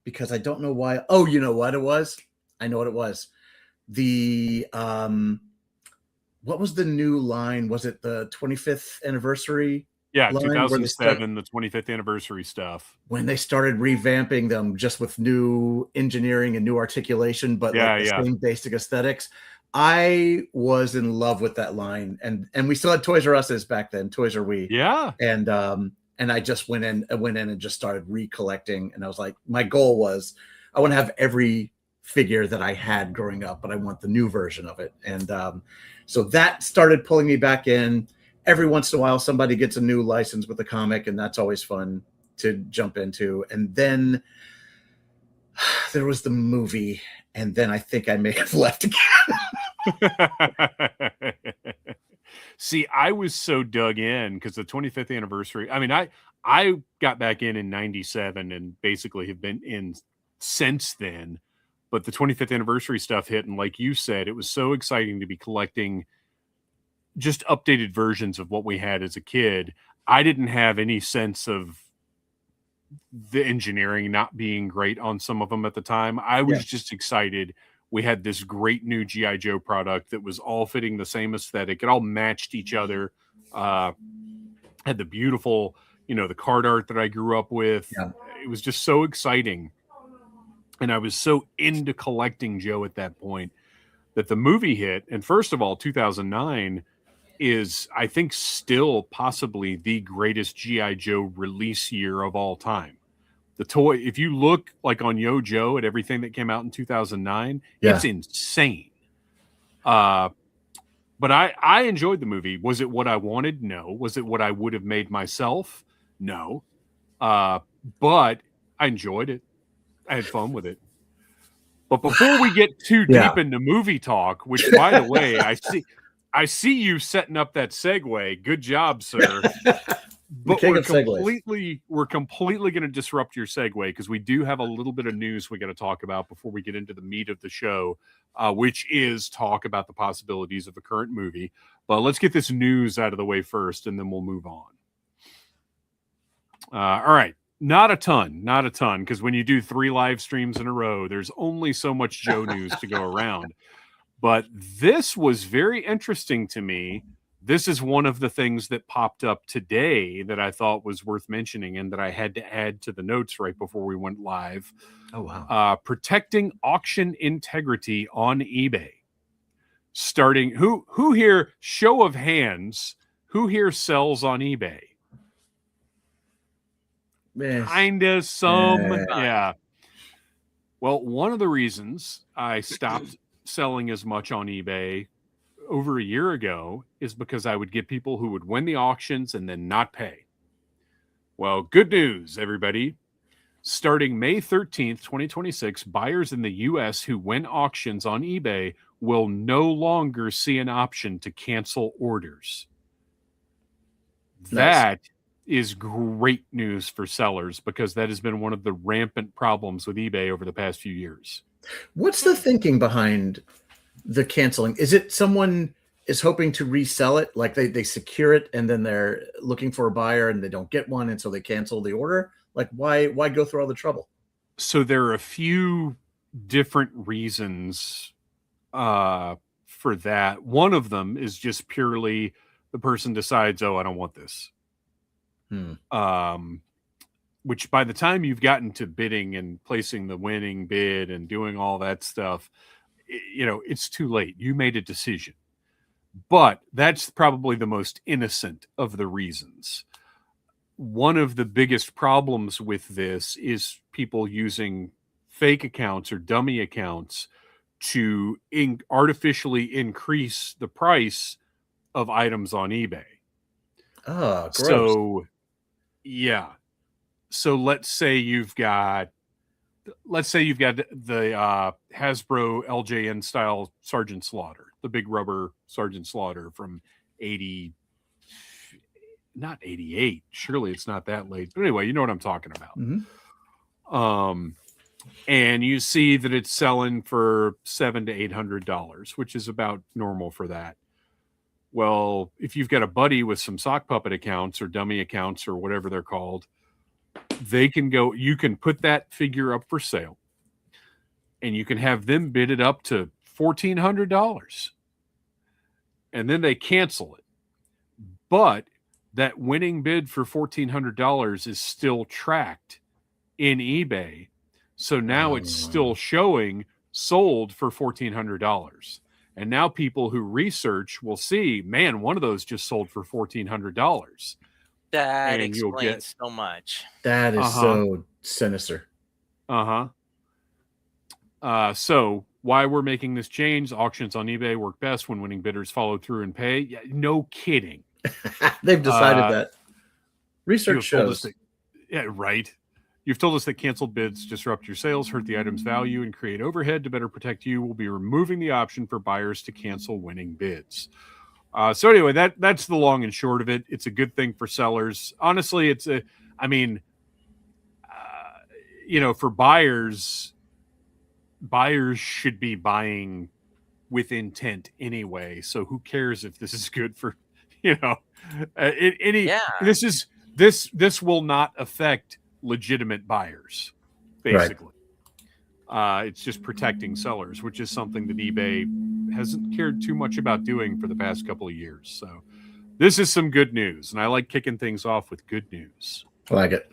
because I don't know why. Oh, you know what it was? I know what it was. The what was the new line? Was it the 25th anniversary? Yeah, line, 2007, the 25th anniversary stuff. When they started revamping them, just with new engineering and new articulation, but the same basic aesthetics. I was in love with that line, and we still had Toys R Us's back then. Toys R We. Yeah. And I just went in and just started recollecting. And I was like, my goal was, I want to have every figure that I had growing up, but I want the new version of it. And so that started pulling me back in. Every once in a while, somebody gets a new license with a comic, and that's always fun to jump into. And then there was the movie, and then I think I may have left again. See, I was so dug in, because the 25th anniversary, I mean, I got back in 97 and basically have been in since then. But the 25th anniversary stuff hit, and like you said, it was so exciting to be collecting just updated versions of what we had as a kid. I didn't have any sense of the engineering not being great on some of them at the time. I was just excited. We had this great new G.I. Joe product that was all fitting the same aesthetic. It all matched each other. Had the beautiful, the card art that I grew up with. Yeah. It was just so exciting. And I was so into collecting Joe at that point that the movie hit. And first of all, 2009 is, I think, still possibly the greatest G.I. Joe release year of all time. The toy, if you look like on Yo Joe at everything that came out in 2009, it's insane. But I enjoyed the movie. Was it what I wanted? No. Was it what I would have made myself? No. But I enjoyed it. I had fun with it. But before we get too deep into movie talk, which, by the way, I see you setting up that segue. Good job, sir. But we're completely going to disrupt your segue, because we do have a little bit of news we got to talk about before we get into the meat of the show, which is talk about the possibilities of the current movie. But let's get this news out of the way first, and then we'll move on. All right. Not a ton, because when you do 3 live streams in a row, there's only so much Joe news to go around. But this was very interesting to me. This is one of the things that popped up today that I thought was worth mentioning, and that I had to add to the notes right before we went live. Oh, wow. Protecting auction integrity on eBay. Starting, who here, show of hands, who here sells on eBay? Kind of some. Yeah. Well, one of the reasons I stopped selling as much on eBay over a year ago is because I would get people who would win the auctions and then not pay. Well, good news, everybody. Starting May 13th, 2026, buyers in the U.S. who win auctions on eBay will no longer see an option to cancel orders. Nice. That is great news for sellers, because that has been one of the rampant problems with eBay over the past few years. What's the thinking behind the canceling? Is it someone is hoping to resell it. Like they secure it and then they're looking for a buyer and they don't get one, and so they cancel the order. Like why go through all the trouble? So there are a few different reasons for that. One of them is just purely the person decides, oh, I don't want this. Which by the time you've gotten to bidding and placing the winning bid and doing all that stuff, it's too late. You made a decision. But that's probably the most innocent of the reasons. One of the biggest problems with this is people using fake accounts or dummy accounts to artificially increase the price of items on eBay. Oh, gross. So, yeah. So let's say you've got the Hasbro LJN style Sergeant Slaughter, the big rubber Sergeant Slaughter from 80, not 88. Surely it's not that late. But anyway, you know what I'm talking about. Mm-hmm. And you see that it's selling for $700 to $800, which is about normal for that. Well, if you've got a buddy with some sock puppet accounts or dummy accounts or whatever they're called, you can put that figure up for sale and you can have them bid it up to $1,400 and then they cancel it. But that winning bid for $1,400 is still tracked in eBay. So now it's still showing sold for $1,400. And now people who research will see, man, one of those just sold for $1,400. That explains so much. That is so sinister. So why we're making this change? Auctions on eBay work best when winning bidders follow through and pay. Yeah, no kidding. They've decided that. Research shows. Yeah, right. You've told us that canceled bids disrupt your sales, hurt the item's value, and create overhead. To better protect you, we'll be removing the option for buyers to cancel winning bids. So anyway, that's the long and short of it. It's a good thing for sellers. Honestly, for buyers should be buying with intent anyway. So who cares if this is good for, this will not affect legitimate buyers, basically. Right. It's just protecting sellers, which is something that eBay hasn't cared too much about doing for the past couple of years. So this is some good news, and I like kicking things off with good news. I like it.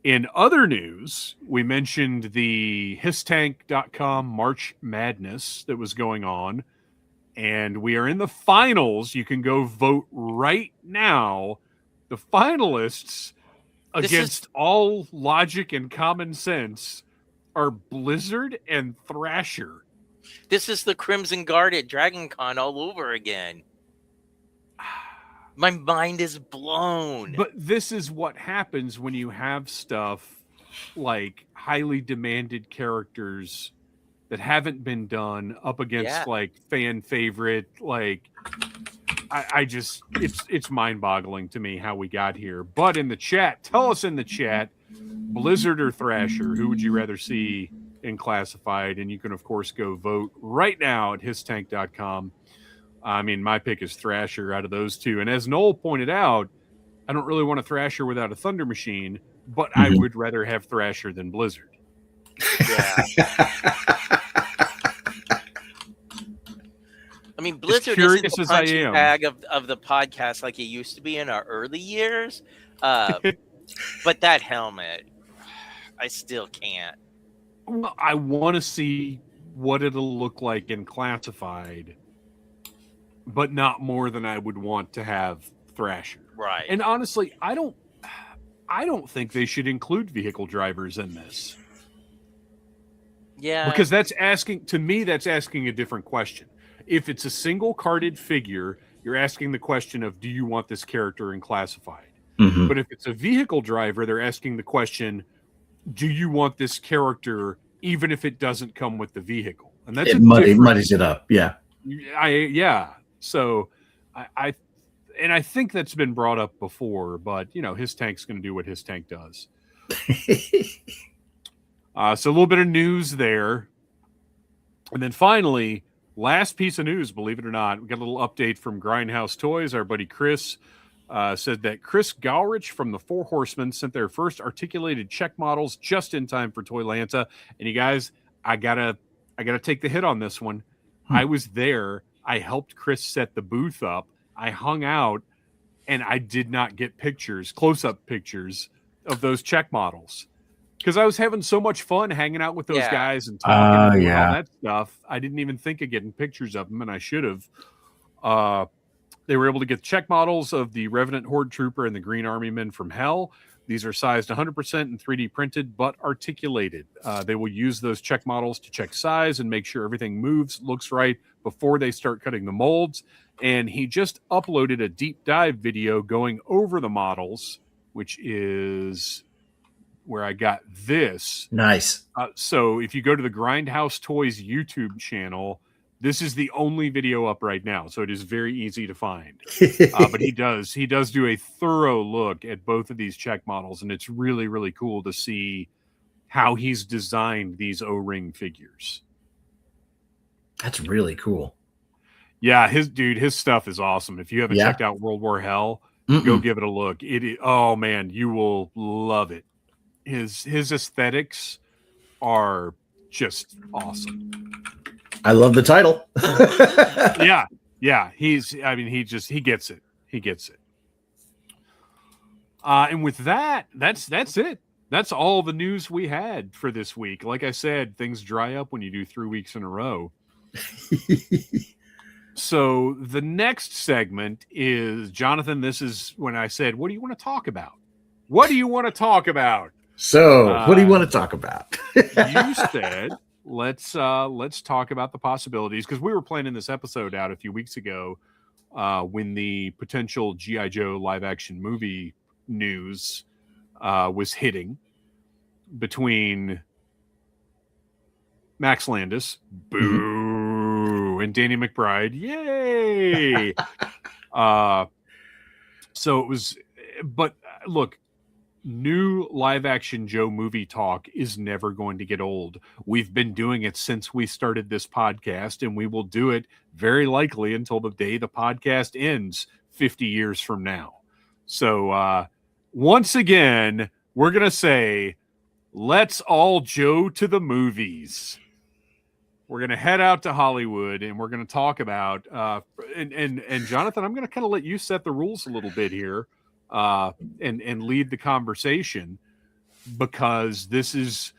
In other news, we mentioned the HissTank.com March Madness that was going on, and we are in the finals. You can go vote right now. The finalists, against all logic and common sense, are Blizzard and Thrasher. This is the Crimson Guard at Dragon Con all over again. My mind is blown. But this is what happens when you have stuff like highly demanded characters that haven't been done up against like fan favorite. Like, I just, it's mind-boggling to me how we got here. But in the chat, tell us in the chat, Blizzard or Thrasher, who would you rather see in classified? And you can, of course, go vote right now at hisstank.com. I mean, my pick is Thrasher out of those two. And as Noel pointed out, I don't really want a Thrasher without a Thunder Machine, but I would rather have Thrasher than Blizzard. Yeah. I mean, Blizzard isn't the punching bag of the podcast like it used to be in our early years. But that helmet, I still can't. Well, I want to see what it'll look like in classified, but not more than I would want to have Thrasher. Right. And honestly, I don't think they should include vehicle drivers in this. Yeah. Because that's asking a different question. If it's a single carded figure, you're asking the question of, do you want this character in classified? Mm-hmm. But if it's a vehicle driver, they're asking the question, do you want this character even if it doesn't come with the vehicle? And that's it muddies it up. Yeah. So I think that's been brought up before, but his tank's going to do what his tank does. So a little bit of news there. And then finally, last piece of news, believe it or not, we got a little update from Grindhouse Toys. Our buddy Chris said that Chris Galrich from the Four Horsemen sent their first articulated check models just in time for Toylanta. And you guys, I gotta take the hit on this one. I was there. I helped Chris set the booth up. I hung out, and I did not get pictures, close-up pictures of those check models. Because I was having so much fun hanging out with those guys and talking and doing all that stuff. I didn't even think of getting pictures of them, and I should have. They were able to get check models of the Revenant Horde Trooper and the Green Army Men from Hell. These are sized 100% and 3D printed, but articulated. They will use those check models to check size and make sure everything moves, looks right before they start cutting the molds. And he just uploaded a deep dive video going over the models, which is where I got this. Nice. So if you go to the Grindhouse Toys YouTube channel, this is the only video up right now, so it is very easy to find. But he does do a thorough look at both of these check models, and it's really, really cool to see how he's designed these O-ring figures. That's really cool. Yeah, his stuff is awesome. If you haven't checked out World War Hell, go give it a look. Oh man, you will love it. His aesthetics are just awesome. I love the title. Yeah. He gets it. He gets it. And with that's it. That's all the news we had for this week. Like I said, things dry up when you do 3 weeks in a row. So the next segment is, Jonathan, this is when I said, what do you want to talk about? What do you want to talk about? So what do you want to talk about? You said, let's talk about the possibilities, because we were planning this episode out a few weeks ago when the potential G.I. Joe live action movie news was hitting between Max Landis, boo, and Danny McBride, yay. So it was, but look, new live action Joe movie talk is never going to get old. We've been doing it since we started this podcast, and we will do it very likely until the day the podcast ends 50 years from now. So once again, we're going to say, let's all Joe to the movies. We're going to head out to Hollywood, and we're going to talk about and Jonathan, I'm going to kind of let you set the rules a little bit here. And lead the conversation, because this is,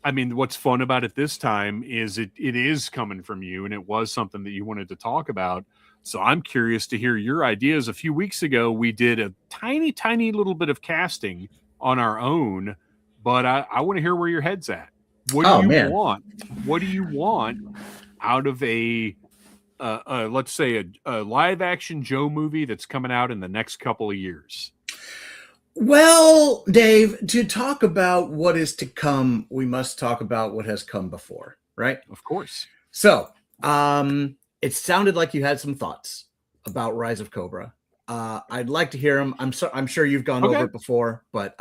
I mean, what's fun about it this time is it is coming from you, and it was something that you wanted to talk about. So I'm curious to hear your ideas. A few weeks ago, we did a tiny little bit of casting on our own, but I want to hear where your head's at. What do you want? What do you want out of let's say a live action Joe movie that's coming out in the next couple of years? Well, Dave, to talk about what is to come, we must talk about what has come before, right? Of course. So, it sounded like you had some thoughts about Rise of Cobra. I'd like to hear them. I'm sure you've gone over it before, but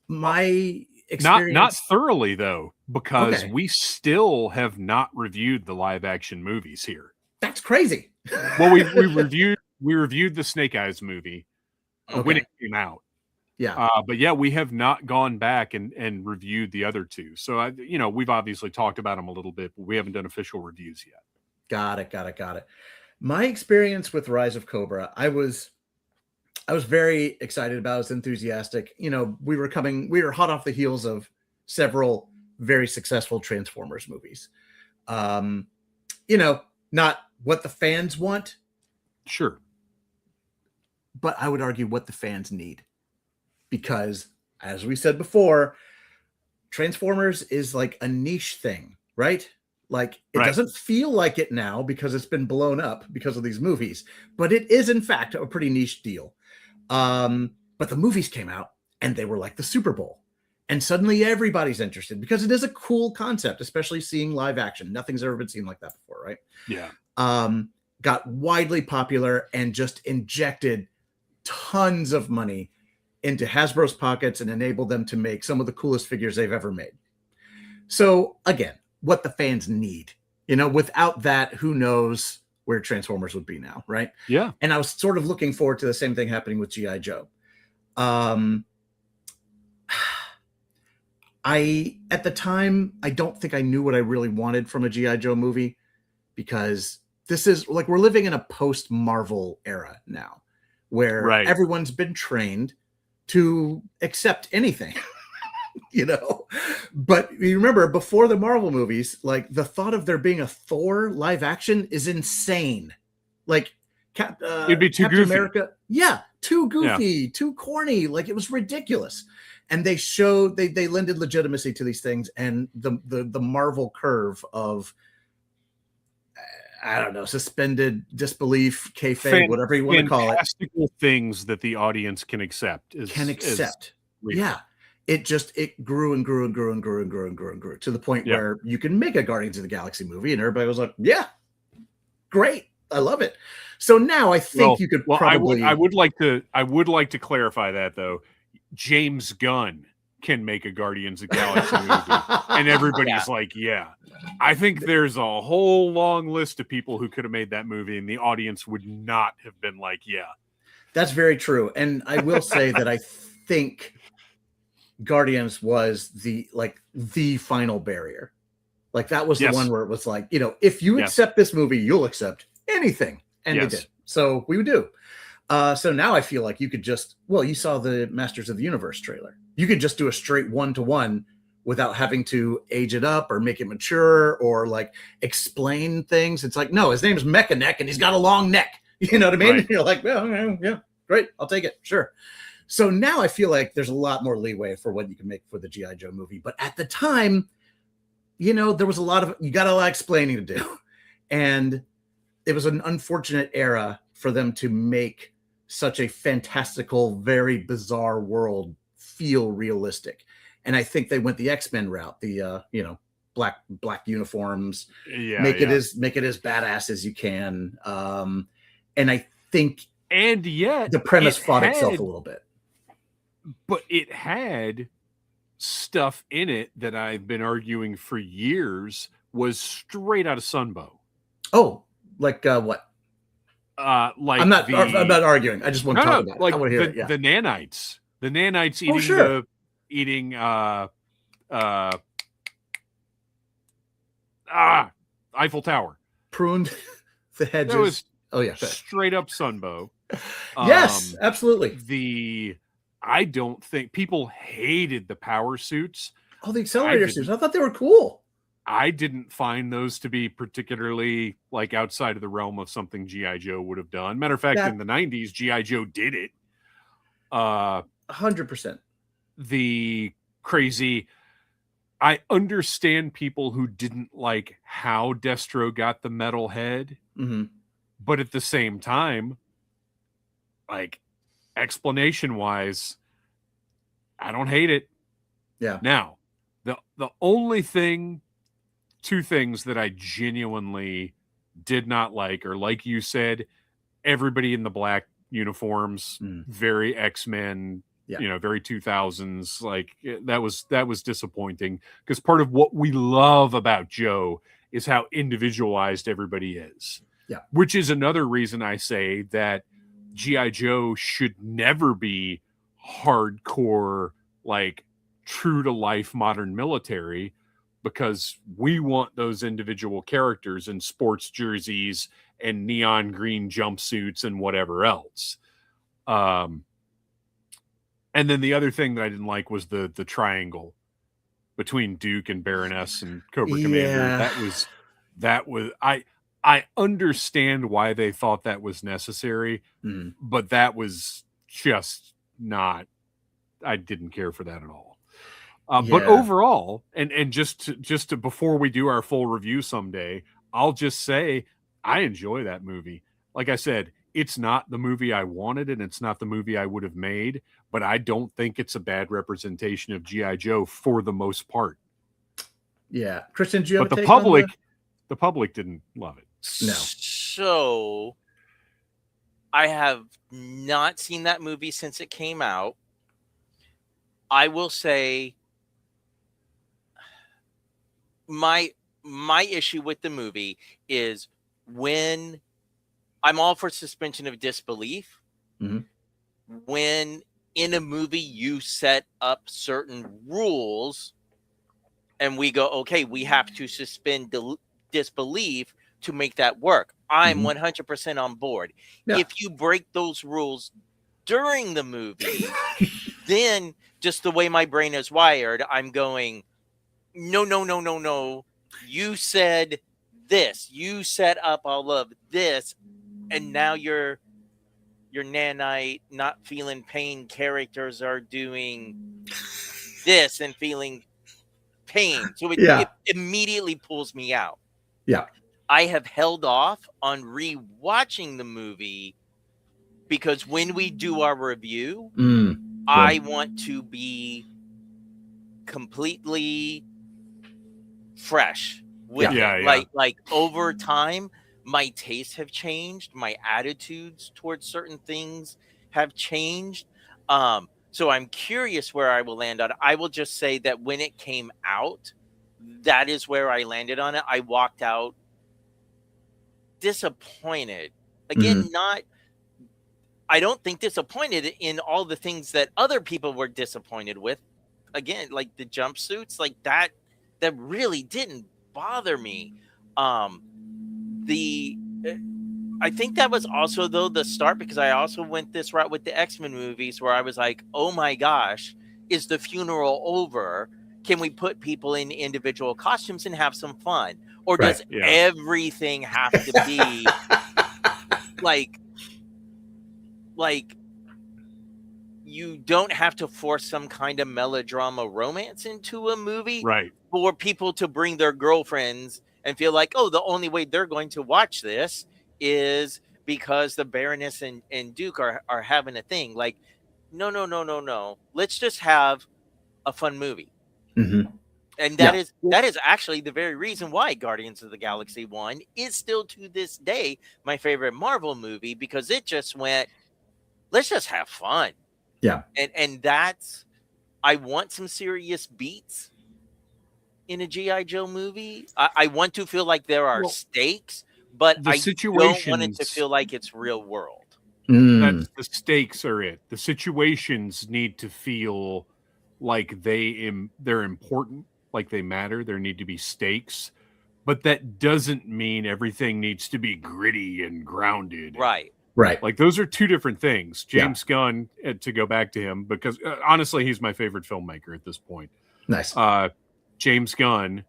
my experience, not thoroughly though, because we still have not reviewed the live action movies here. That's crazy. Well, we reviewed the Snake Eyes movie when it came out. Yeah. But yeah, we have not gone back and reviewed the other two. So we've obviously talked about them a little bit, but we haven't done official reviews yet. Got it. My experience with Rise of Cobra, I was very excited about. I was enthusiastic. We were hot off the heels of several very successful Transformers movies. Not what the fans want. Sure. But I would argue what the fans need. Because, as we said before, Transformers is like a niche thing, right? Like, it doesn't feel like it now because it's been blown up because of these movies. But it is, in fact, a pretty niche deal. But the movies came out, and they were like the Super Bowl. And suddenly everybody's interested because it is a cool concept, especially seeing live action. Nothing's ever been seen like that before, right? Yeah. Got widely popular and just injected tons of money into Hasbro's pockets and enabled them to make some of the coolest figures they've ever made. So again, what the fans need You know, without that, who knows where Transformers would be now, right? Yeah. And I was sort of looking forward to the same thing happening with G.I. Joe. At the time, I don't think I knew what I really wanted from a G.I. Joe movie, because this is like, we're living in a post-Marvel era now where everyone's been trained to accept anything. You know, but you remember, before the Marvel movies, like, the thought of there being a Thor live action is insane. Like, it'd be too Captain goofy. America, too goofy, too corny. Like, it was ridiculous. And they lended legitimacy to these things, and the Marvel curve of, I don't know, suspended disbelief, kayfabe, whatever you want to call it, fantastical things that the audience can accept. Yeah. It grew and grew and grew and grew and grew and grew and grew to the point where you can make a Guardians of the Galaxy movie and everybody was like, yeah, great, I love it. So now I think you could probably. I would like to clarify that, though. James Gunn can make a Guardians of the Galaxy movie, and everybody's like, yeah. I think there's a whole long list of people who could have made that movie, and the audience would not have been like, yeah. That's very true. And I will say that I think Guardians was the final barrier. Like, that was the one where it was like, you know, if you accept this movie, you'll accept anything. And they did. So we would do. So now I feel like you could just, you saw the Masters of the Universe trailer. You could just do a straight 1-to-1 without having to age it up or make it mature or like explain things. It's like, no, his name's Mechaneck and he's got a long neck. You know what I mean? Right. You're like, yeah, great, I'll take it. Sure. So now I feel like there's a lot more leeway for what you can make for the G.I. Joe movie. But at the time, you know, there was you got a lot of explaining to do. And it was an unfortunate era for them to make such a fantastical, very bizarre world feel realistic. And I think they went the X-Men route, the black uniforms, make it as badass as you can. And I think, and yet the premise fought itself a little bit. But it had stuff in it that I've been arguing for years was straight out of Sunbow. Oh, like what? Like I'm not arguing. I just want to talk about like it. I want to hear it. The nanites. The nanites eating Eiffel Tower. Pruned the hedges. That was yeah. Straight up Sunbow. Yes, absolutely. I don't think people hated the power suits. Oh, the accelerator suits. I thought they were cool. I didn't find those to be particularly like outside of the realm of something G.I. Joe would have done. Matter of fact, in the 90s, G.I. Joe did it. 100%. The crazy. I understand people who didn't like how Destro got the metal head, but at the same time, like, explanation-wise, I don't hate it. Yeah. Now, the only thing, two things that I genuinely did not like, or like you said, everybody in the black uniforms, very X-Men, very 2000s. Like, that was disappointing, because part of what we love about Joe is how individualized everybody is. Yeah. Which is another reason I say that G.I. Joe should never be hardcore, like, true to life modern military, because we want those individual characters in sports jerseys and neon green jumpsuits and whatever else. And then the other thing that I didn't like was the triangle between Duke and Baroness and Cobra Commander. That was I understand why they thought that was necessary, but that was just not, I didn't care for that at all. But overall, and just to before we do our full review someday, I'll just say I enjoy that movie. Like I said, it's not the movie I wanted, and it's not the movie I would have made, but I don't think it's a bad representation of G.I. Joe for the most part. Yeah. Kristian, do you have but a take the public didn't love it. No. So I have not seen that movie since it came out. I will say my my issue with the movie is when I'm all for suspension of disbelief. Mm-hmm. When in a movie you set up certain rules and we go, okay, we have to suspend disbelief to make that work. I'm 100% on board. Yeah. If you break those rules during the movie, then just the way my brain is wired, I'm going, no. You said this. You set up all of this, and now your nanite not feeling pain characters are doing this and feeling pain. So it immediately pulls me out. Yeah. I have held off on rewatching the movie because when we do our review, I want to be completely fresh with it. Like over time, my tastes have changed. My attitudes towards certain things have changed. So I'm curious where I will land on it. I will just say that when it came out, that is where I landed on it. I walked out disappointed. Again, I don't think disappointed in all the things that other people were disappointed with. Again, like the jumpsuits, like that really didn't bother me. I think that was also though the start, because I also went this route with the X-Men movies where I was like, oh my gosh, is the funeral over? Can we put people in individual costumes and have some fun? Or does everything have to be like you don't have to force some kind of melodrama romance into a movie for people to bring their girlfriends and feel like, oh, the only way they're going to watch this is because the Baroness and Duke are having a thing. Like, no. Let's just have a fun movie. And that is actually the very reason why Guardians of the Galaxy 1 is still to this day my favorite Marvel movie, because it just went, let's just have fun. Yeah. And that's, I want some serious beats in a G.I. Joe movie. I want to feel like there are stakes, but I don't want it to feel like it's real world. That's the stakes are it. The situations need to feel like they're important, like they matter. There need to be stakes, but that doesn't mean everything needs to be gritty and grounded. Right. Like those are two different things. James Gunn, to go back to him, because honestly, he's my favorite filmmaker at this point. Nice. James Gunn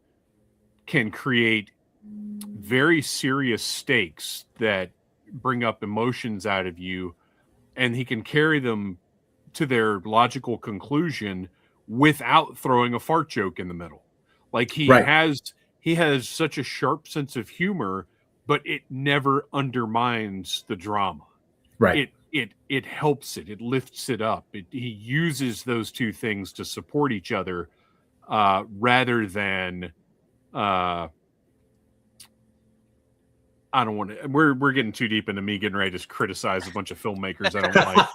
can create very serious stakes that bring up emotions out of you, and he can carry them to their logical conclusion without throwing a fart joke in the middle. Like he has such a sharp sense of humor, but it never undermines the drama. Right. It helps it. It lifts it up. He uses those two things to support each other, rather than I don't want to. We're getting too deep into me getting ready to criticize a bunch of filmmakers I don't like.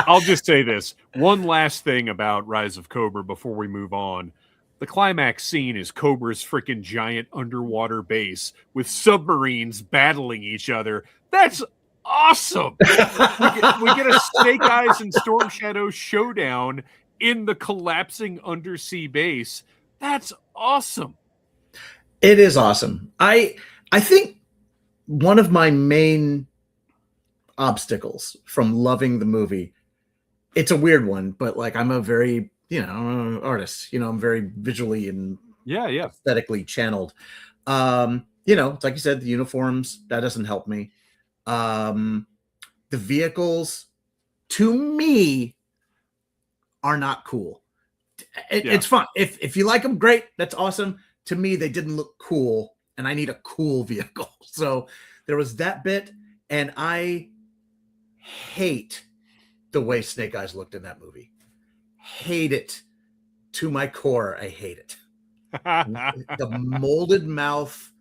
I'll just say this one last thing about Rise of Cobra before we move on. The climax scene is Cobra's freaking giant underwater base with submarines battling each other. That's awesome. we get a Snake Eyes and Storm Shadow showdown in the collapsing undersea base. That's awesome. It is awesome. I think one of my main obstacles from loving the movie, it's a weird one, but like I'm a very, I'm an artist, I'm very visually and aesthetically channeled. It's like you said, the uniforms, that doesn't help me. The vehicles to me are not cool. It's fun. If you like them, great. That's awesome. To me, they didn't look cool, and I need a cool vehicle. So there was that bit, and I hate the way Snake Eyes looked in that movie. Hate it to my core. I hate it. The molded mouth,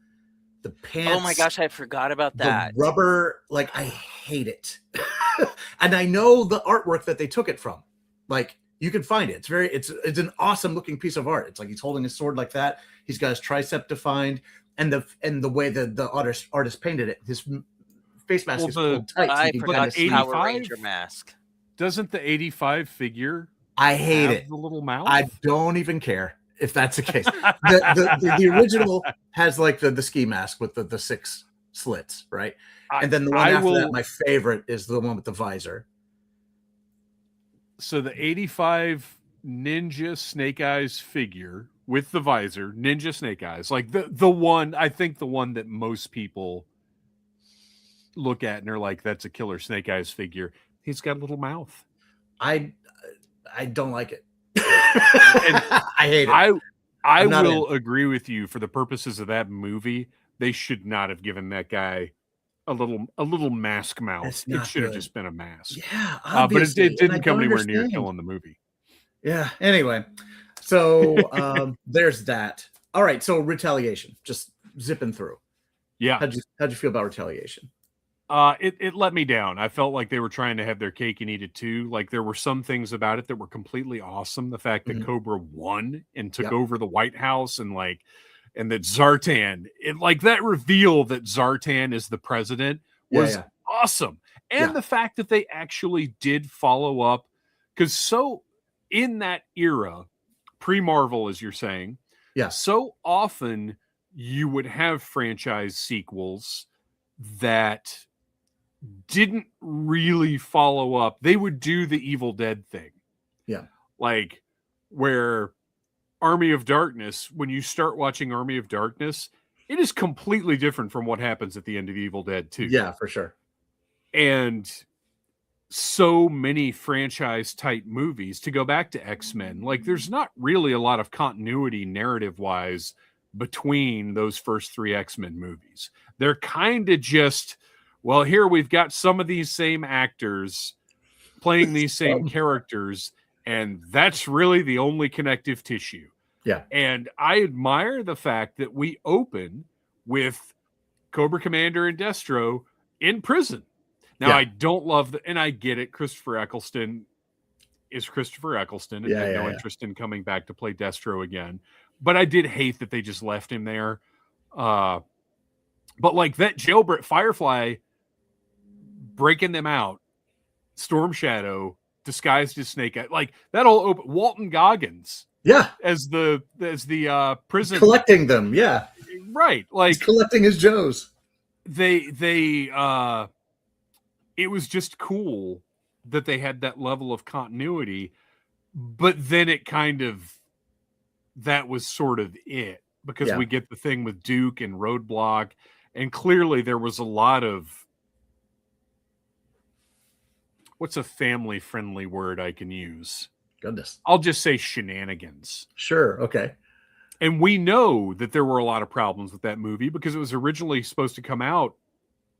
the pants. Oh my gosh, I forgot about that. The rubber, like I hate it. And I know the artwork that they took it from. Like You can find it. It's an awesome looking piece of art. It's like he's holding his sword like that. He's got his tricep defined, and the way the artist painted it, his face mask is pulled tight. So I you can forgot kind of the see. Power Ranger mask. Doesn't the 85 figure I hate have it. the little mouth? I don't even care if that's the case. The original has like the ski mask with the 6 slits, right? And then the one after that, my favorite is the one with the visor. So the 85 Ninja Snake Eyes figure with the visor, Ninja Snake Eyes, like the one, I think the one that most people look at and are like, that's a killer Snake Eyes figure. He's got a little mouth. I don't like it. I hate it. I will agree with you. For the purposes of that movie, they should not have given that guy a little mask mouth. It should have just been a mask. Yeah, but it didn't come anywhere near killing the movie. Yeah. Anyway, so there's that. All right. So Retaliation, just zipping through. Yeah. How'd you feel about Retaliation? It let me down. I felt like they were trying to have their cake and eat it too. Like there were some things about it that were completely awesome. The fact that Cobra won and took over the White House and that Zartan, that reveal that Zartan is the president was awesome. And the fact that they actually did follow up, because in that era, pre-Marvel, as you're saying, so often you would have franchise sequels that didn't really follow up. They would do the Evil Dead thing. Yeah. Like where Army of Darkness, when you start watching Army of Darkness, it is completely different from what happens at the end of Evil Dead 2. Yeah, for sure. And so many franchise type movies, to go back to X-Men, like there's not really a lot of continuity narrative wise between those first 3 X-Men movies. They're kind of just, well, here we've got some of these same actors playing these same characters, and that's really the only connective tissue. Yeah. And I admire the fact that we open with Cobra Commander and Destro in prison. Now, I don't love and I get it. Christopher Eccleston is Christopher Eccleston and had no interest in coming back to play Destro again. But I did hate that they just left him there. But like that jailbreak, Firefly breaking them out, Storm Shadow disguised as Snake Eye, like that all open. Walton Goggins, as the prison collecting them, right, like he's collecting his Joes. It was just cool that they had that level of continuity, but then it that was sort of it, because we get the thing with Duke and Roadblock, and clearly there was a lot of, what's a family friendly word I can use? Goodness. I'll just say shenanigans. Sure. Okay. And we know that there were a lot of problems with that movie because it was originally supposed to come out,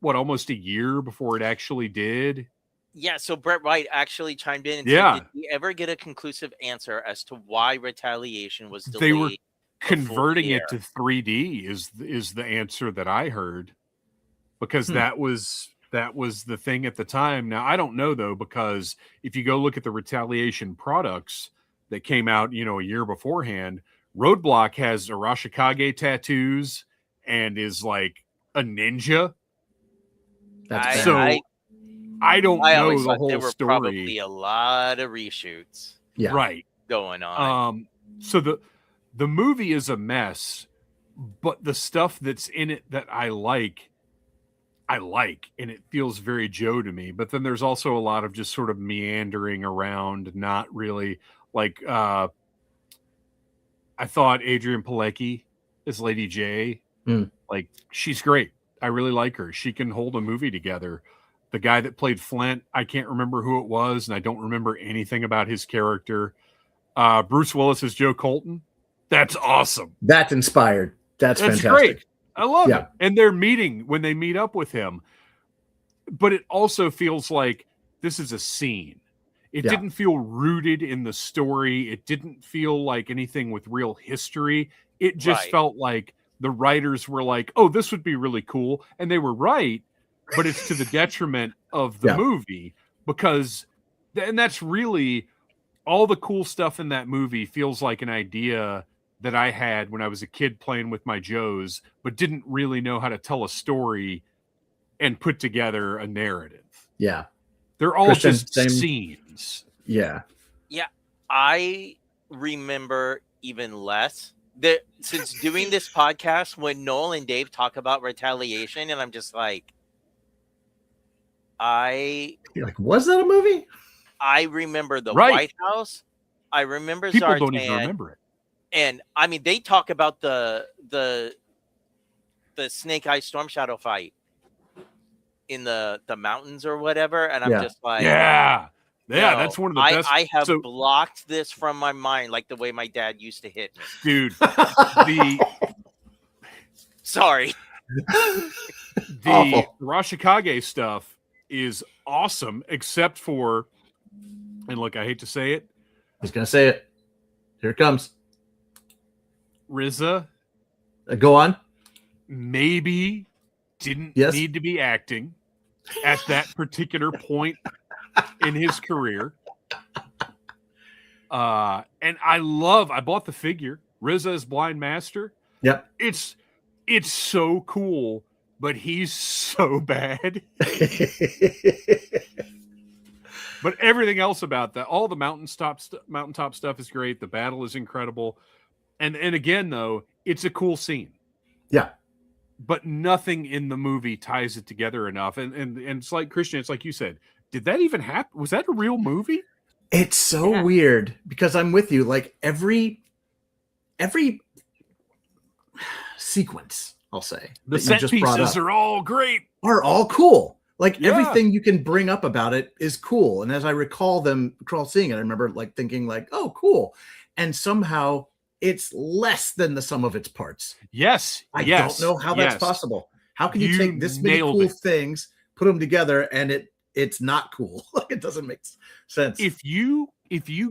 almost a year before it actually did? Yeah, so Brett White actually chimed in and said, did we ever get a conclusive answer as to why Retaliation was delayed? They were converting it to 3D is the answer that I heard, because that was the thing at the time. Now, I don't know, though, because if you go look at the Retaliation products that came out, a year beforehand, Roadblock has Arashikage tattoos and is like a ninja. That's I don't know the whole there were story. Probably a lot of reshoots, right, going on. So the movie is a mess, but the stuff that's in it that I like, and it feels very Joe to me. But then there's also a lot of just sort of meandering around, not really like. I thought Adrian Palicki as Lady J, like she's great. I really like her. She can hold a movie together. The guy that played Flint, I can't remember who it was, and I don't remember anything about his character. Bruce Willis as Joe Colton. That's awesome. That's inspired. That's fantastic. Great. I love it. And they're meeting when they meet up with him. But it also feels like this is a scene. It didn't feel rooted in the story. It didn't feel like anything with real history. It just felt like the writers were like, oh, this would be really cool. And they were right, but it's to the detriment of the movie, because, and that's really all the cool stuff in that movie feels like an idea that I had when I was a kid playing with my Joes, but didn't really know how to tell a story and put together a narrative. Yeah. They're all Kristian, just same. scenes. Yeah. Yeah, I remember even less that since doing this podcast when Noel and Dave talk about Retaliation, and I'm just like, You're like, was that a movie? I remember the Right. White House. I remember People Zartan, don't even remember it. and I mean they talk about the Snake Eye Storm Shadow fight in the mountains or whatever, and I'm Yeah. just like, Yeah. Yeah, no, that's one of the best. I have So, blocked this from my mind, like the way my dad used to hit me. dude, the Sorry. the Rashikage stuff is awesome, except for, and look, I hate to say it, He's gonna say it. Here it comes. RZA Go on. maybe didn't Yes. need to be acting at that particular point in his career. And I bought the figure, RZA's Blind Master. Yep. It's so cool, but he's so bad. But everything else about that, all the mountaintop stuff is great. The battle is incredible. And again, though, it's a cool scene. Yeah. But nothing in the movie ties it together enough. And it's like, Kristian, it's like you said, did that even happen? Was that a real movie? It's so weird because I'm with you. Like every sequence, I'll say, The that you set just brought pieces up are all great. are all cool. Like Yeah. everything you can bring up about it is cool. And as I recall seeing it, I remember like thinking like, oh, cool. And somehow it's less than the sum of its parts. Yes. I yes, don't know how that's yes. possible. How can you You take this many nailed cool it. things, put them together, and it's not cool? Like it doesn't make sense. If you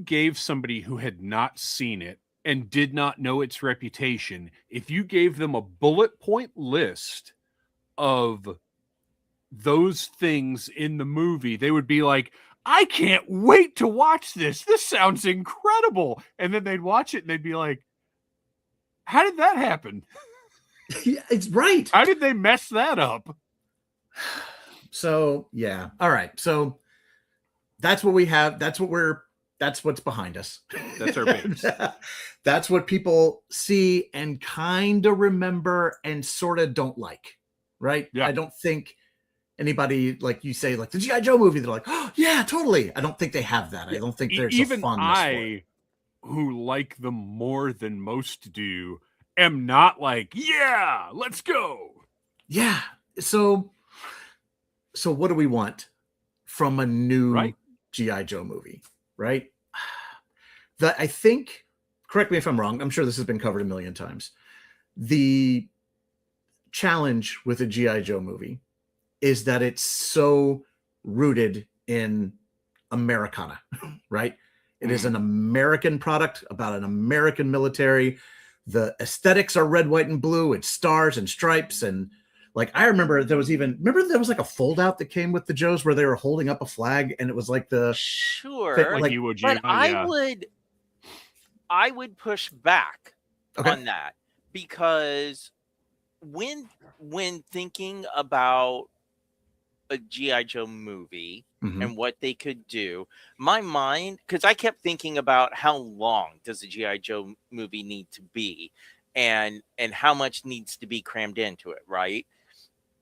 gave somebody who had not seen it and did not know its reputation, if you gave them a bullet point list of those things in the movie, they would be like, I can't wait to watch this. This sounds incredible. And then they'd watch it and they'd be like, how did that happen? Yeah, it's right. How did they mess that up? So yeah. All right. So that's what we have. That's what's behind us. That's our base. That's what people see and kind of remember and sort of don't like. Right. Yeah. I don't think anybody, like you say, like the G.I. Joe movie, they're like, oh yeah, totally. I don't think they have that. I don't think there's Even a fondness for it. I, who like them more than most do, am not like, yeah, let's go. Yeah. So what do we want from a new Right. G.I. Joe movie? Right. I think, correct me if I'm wrong, I'm sure this has been covered a million times. The challenge with a G.I. Joe movie is that it's so rooted in Americana, right? It is an American product about an American military. The aesthetics are red, white, and blue. It's stars and stripes. And like, I remember there was like a fold out that came with the Joes where they were holding up a flag and it was like the, Sure. like Iwo But Jima, I would push back Okay. on that because when thinking about a G.I. Joe movie Mhm. and what they could do, my mind, because I kept thinking about how long does a G.I. Joe movie need to be and how much needs to be crammed into it, right?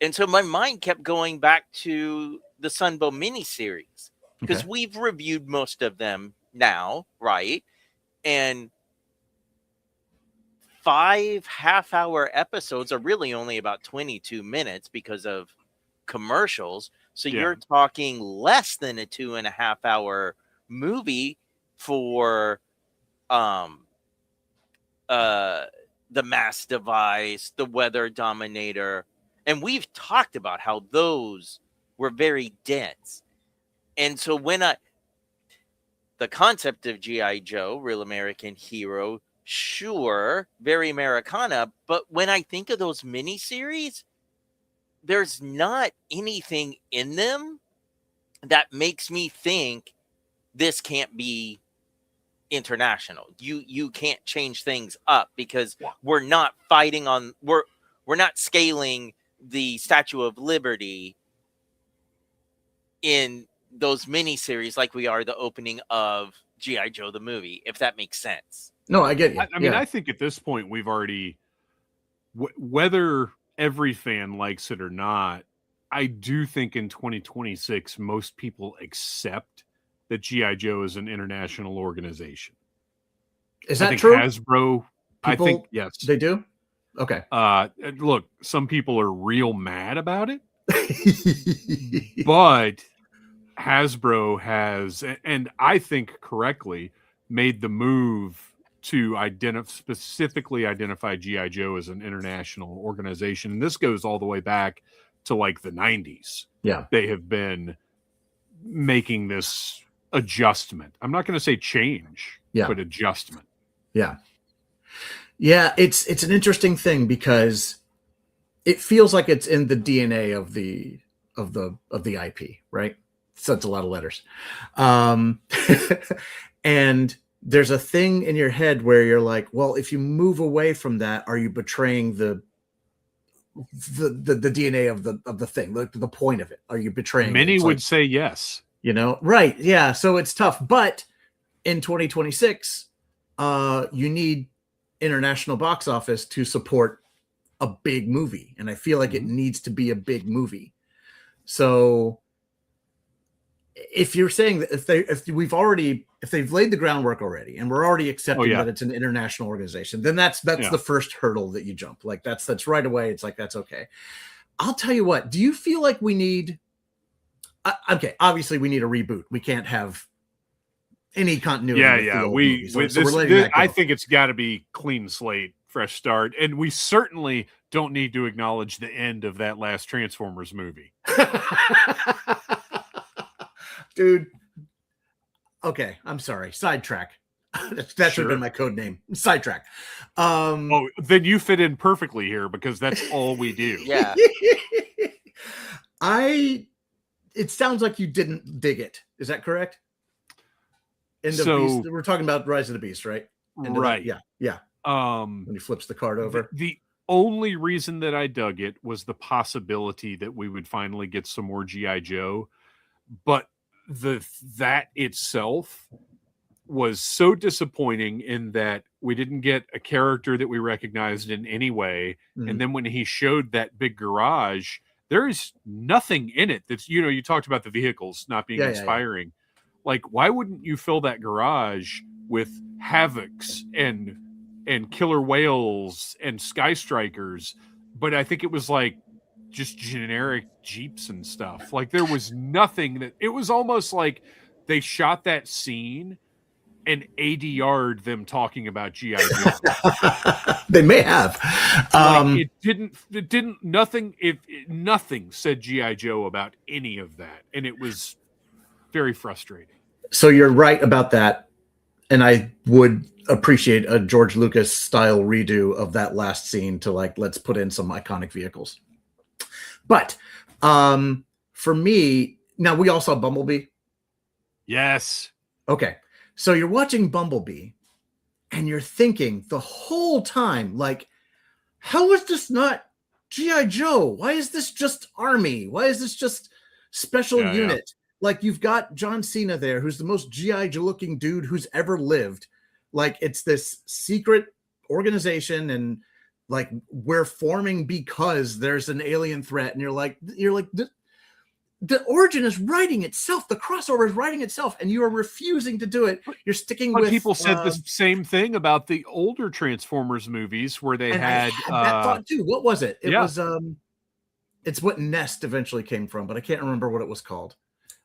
And so my mind kept going back to the Sunbow miniseries because Okay. we've reviewed most of them now, right? And 5 half-hour episodes are really only about 22 minutes because of commercials. So Yeah. you're talking less than a 2.5-hour movie for the Mass Device, the Weather Dominator. And we've talked about how those were very dense. And so the concept of G.I. Joe, Real American Hero, sure, very Americana, but when I think of those miniseries, there's not anything in them that makes me think this can't be international. You can't change things up because we're not fighting on we're not scaling the Statue of Liberty in those miniseries like we are the opening of G.I. Joe the movie, if that makes sense. No, I get you. I mean, I think at this point we've already, whether every fan likes it or not, I do think in 2026 most people accept that G.I. Joe is an international organization. Is that I think true? Hasbro, I think, yes. They do? Okay. Look, some people are real mad about it, but Hasbro has, and I think correctly, made the move to specifically identify G.I. Joe as an international organization. And this goes all the way back to like the 90s. Yeah. They have been making this adjustment. I'm not going to say change, but adjustment. Yeah. Yeah, it's an interesting thing because it feels like it's in the DNA of the IP, right? So it's a lot of letters. And there's a thing in your head where you're like, well, if you move away from that, are you betraying the DNA of the thing, the point of it? Are you betraying? Many would say yes. Right? Yeah. So it's tough, but in 2026, you need international box office to support a big movie, and I feel like it needs to be a big movie. So if you're saying that if they've laid the groundwork already and we're already accepting that it's an international organization, then that's the first hurdle that you jump. Like that's right away. It's like, that's okay. I'll tell you what, do you feel like we need, okay, obviously we need a reboot. We can't have any continuity. I think it's got to be clean slate, fresh start. And we certainly don't need to acknowledge the end of that last Transformers movie. Dude, okay, I'm sorry. Sidetrack. That should have been my code name. Sidetrack. Then you fit in perfectly here because that's all we do. Yeah. It sounds like you didn't dig it. Is that correct? Beast. We're talking about Rise of the Beast, right? Right. Yeah. When he flips the card over. The only reason that I dug it was the possibility that we would finally get some more G.I. Joe, but that itself was so disappointing in that we didn't get a character that we recognized in any way. Mm-hmm. And then when he showed that big garage, there is nothing in it that's, you talked about the vehicles not being inspiring. Yeah. Like, why wouldn't you fill that garage with Havocs and Killer Whales and Sky Strikers? But I think it was like just generic Jeeps and stuff. Like, there was nothing it was almost like they shot that scene and ADR'd them talking about G.I. Joe. They may have. Nothing said G.I. Joe about any of that. And it was very frustrating. So you're right about that. And I would appreciate a George Lucas style redo of that last scene to let's put in some iconic vehicles. But for me, now we all saw Bumblebee. Yes. Okay. So you're watching Bumblebee and you're thinking the whole time, how is this not G.I. Joe? Why is this just Army? Why is this just special unit? Yeah. You've got John Cena there, who's the most G.I. Joe looking dude who's ever lived. It's this secret organization and we're forming because there's an alien threat. And you're like, the origin is writing itself. The crossover is writing itself, and you are refusing to do it. You're sticking with. People said the same thing about the older Transformers movies, where they had that thought too. What was it? It was it's what Nest eventually came from, but I can't remember what it was called.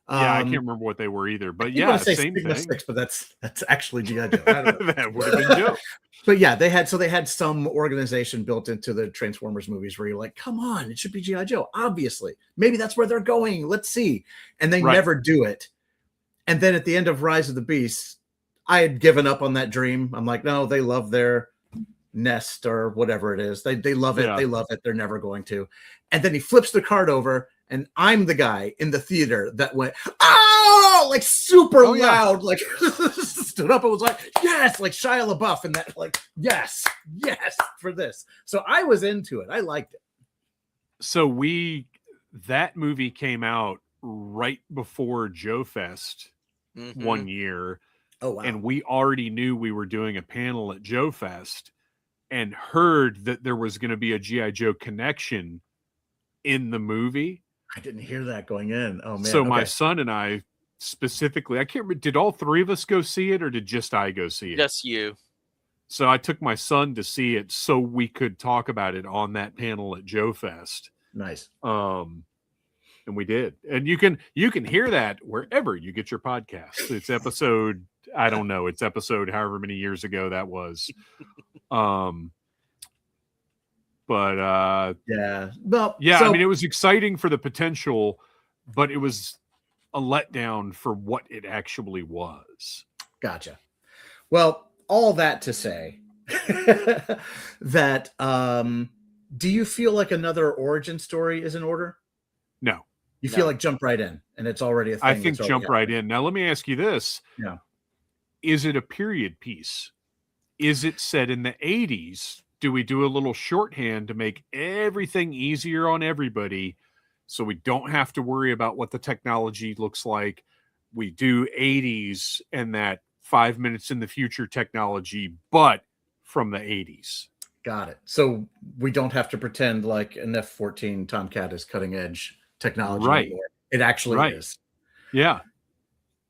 I can't remember what they were either. But yeah, same Sigma thing. 6, but that's actually G.I. Joe. That would have been Joe. But yeah, they had some organization built into the Transformers movies where you're like, come on, it should be G.I. Joe. Obviously, maybe that's where they're going. Let's see. And they never do it. And then at the end of Rise of the Beast, I had given up on that dream. I'm like, no, they love their Nest or whatever it is. They love it. Yeah. They love it. They're never going to. And then he flips the card over, and I'm the guy in the theater that went, oh, like super Oh, yeah. loud, like stood up and was like, yes, like Shia LaBeouf and that, like, yes for this. So I was into it. I liked it. So that movie came out right before Joe Fest one year. Oh, wow. And we already knew we were doing a panel at Joe Fest and heard that there was going to be a G.I. Joe connection in the movie. I didn't hear that going in. Oh, man. So my son and I specifically, I can't remember, did all three of us go see it or did just I go see it? Just you. So I took my son to see it so we could talk about it on that panel at Joe Fest. Nice. And we did. And you can hear that wherever you get your podcasts. It's episode, I don't know, it's episode however many years ago that was. Yeah. Well, yeah, so, I mean, it was exciting for the potential, but it was a letdown for what it actually was. Gotcha. Well, all that to say that do you feel like another origin story is in order? No. You feel like jump right in and it's already a thing. I think jump right in. Now, let me ask you this. Yeah. Is it a period piece? Is it set in the 80s? Do we do a little shorthand to make everything easier on everybody so we don't have to worry about what the technology looks like? We do 80s and that 5 minutes in the future technology, but from the 80s. Got it. So we don't have to pretend like an F-14 Tomcat is cutting edge technology anymore. It actually is. Yeah.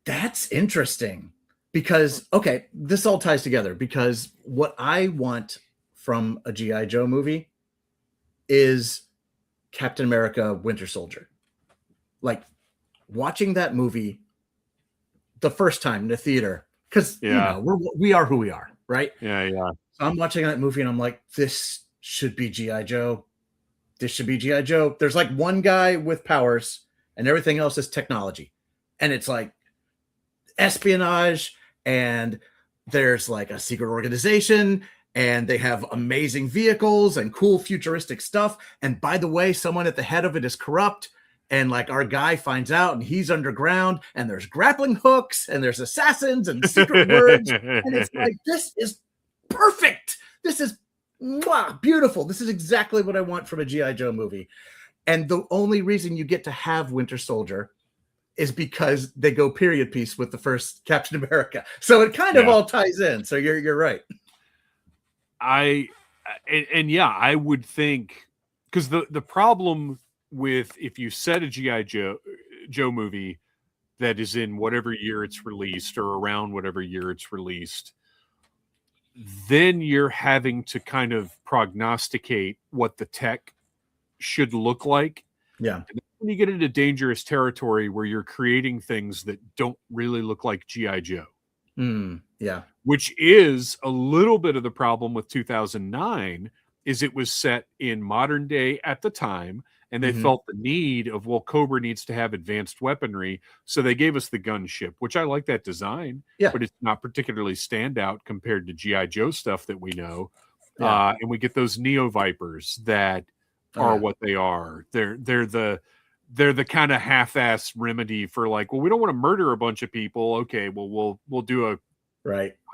That's interesting because, okay, this all ties together because what I want from a G.I. Joe movie is Captain America Winter Soldier. Like watching that movie the first time in the theater, because you know, we are who we are, right? Yeah. So I'm watching that movie and I'm like, this should be G.I. Joe. This should be G.I. Joe. There's like one guy with powers and everything else is technology. And it's like espionage and there's like a secret organization and they have amazing vehicles and cool futuristic stuff. And by the way, someone at the head of it is corrupt. And like our guy finds out and he's underground and there's grappling hooks and there's assassins and secret words. And it's like, this is perfect. This is beautiful. This is exactly what I want from a G.I. Joe movie. And the only reason you get to have Winter Soldier is because they go period piece with the first Captain America. So it kind of all ties in. So you're right. I would think, because the problem with, if you set a G.I. Joe movie that is in whatever year it's released or around whatever year it's released, then you're having to kind of prognosticate what the tech should look like. Yeah. And when you get into dangerous territory where you're creating things that don't really look like G.I. Joe. Yeah. Which is a little bit of the problem with 2009, is it was set in modern day at the time, and they felt the need of, well, Cobra needs to have advanced weaponry, so they gave us the gunship, which I like that design, but it's not particularly standout compared to G.I. Joe stuff that we know. And we get those Neo Vipers that are what they are. They're the kind of half-ass remedy for like, well, we don't want to murder a bunch of people. Okay, well, we'll do a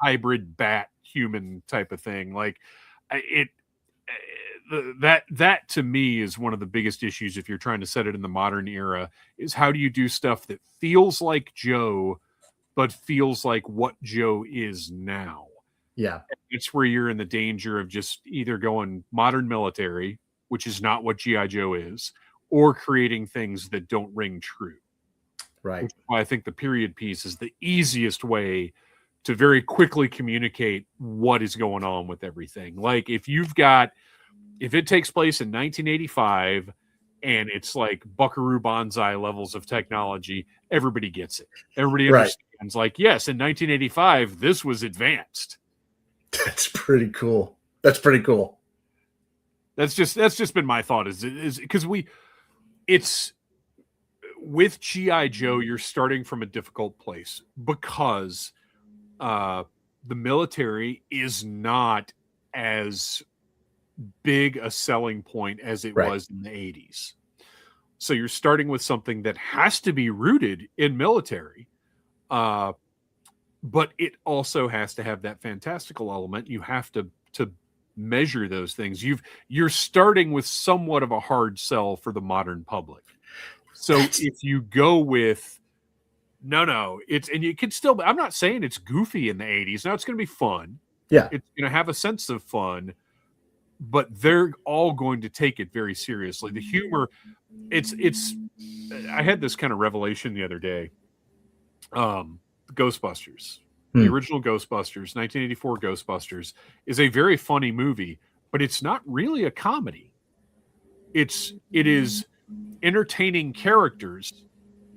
hybrid bat human type of thing. Like that to me is one of the biggest issues if you're trying to set it in the modern era, is how do you do stuff that feels like Joe but feels like what Joe is now? Yeah. It's where you're in the danger of just either going modern military, which is not what G.I. Joe is, or creating things that don't ring true. Right. Which is why I think the period piece is the easiest way to very quickly communicate what is going on with everything. Like if it takes place in 1985 and it's like Buckaroo Banzai levels of technology, everybody gets it. Everybody understands, like, yes, in 1985, this was advanced. That's pretty cool. That's pretty cool. That's just been my thought, is because it's with G.I. Joe, you're starting from a difficult place because the military is not as big a selling point as it was in the 80s. So you're starting with something that has to be rooted in military, But it also has to have that fantastical element. You have to measure those things. You're starting with somewhat of a hard sell for the modern public. So if you go with no, it's, and you can still, I'm not saying it's goofy in the 80s. Now it's going to be fun. Yeah. It's going to have a sense of fun, but they're all going to take it very seriously. The humor, it's I had this kind of revelation the other day. Ghostbusters, the original Ghostbusters, 1984 Ghostbusters, is a very funny movie, but it's not really a comedy. It is entertaining characters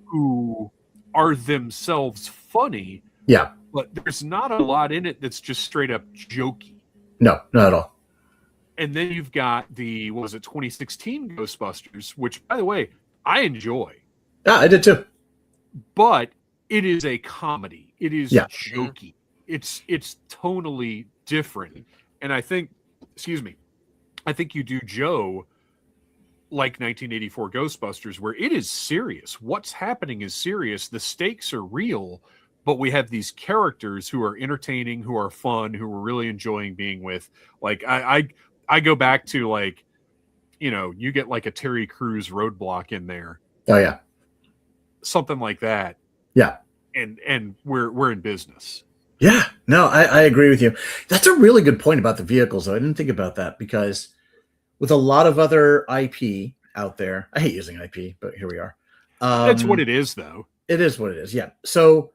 who are themselves funny. Yeah. But there's not a lot in it that's just straight up jokey. No, not at all. And then you've got the, what was it, 2016 Ghostbusters, which, by the way, I enjoy. Yeah, I did too. But it is a comedy. It is jokey. It's tonally different. And I think you do Joe like 1984 Ghostbusters, where it is serious. What's happening is serious. The stakes are real, but we have these characters who are entertaining, who are fun, who we're really enjoying being with. Like I go back to, like, you know, you get like a Terry Crews Roadblock in there. Oh yeah. Something like that. Yeah. And we're in business. Yeah. No, I agree with you. That's a really good point about the vehicles, though. I didn't think about that, because with a lot of other IP out there, I hate using IP, but here we are. That's what it is, though. It is what it is. Yeah. So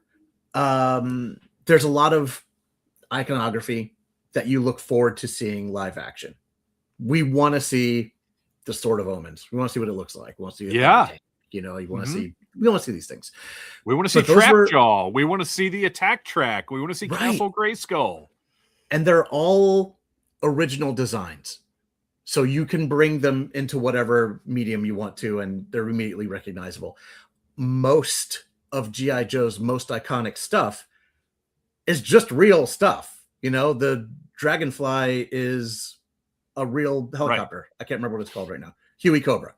there's a lot of iconography that you look forward to seeing live action. We want to see the Sword of Omens. We want to see what it looks like. We want to see you know, you want to see, we want to see these things. We want to see Trapjaw. We want to see the attack track. We want to see Castle Grayskull. And they're all original designs. So you can bring them into whatever medium you want to, and they're immediately recognizable. Most of G.I. Joe's most iconic stuff is just real stuff. You know, the Dragonfly is a real helicopter. Right. I can't remember what it's called right now. Huey Cobra.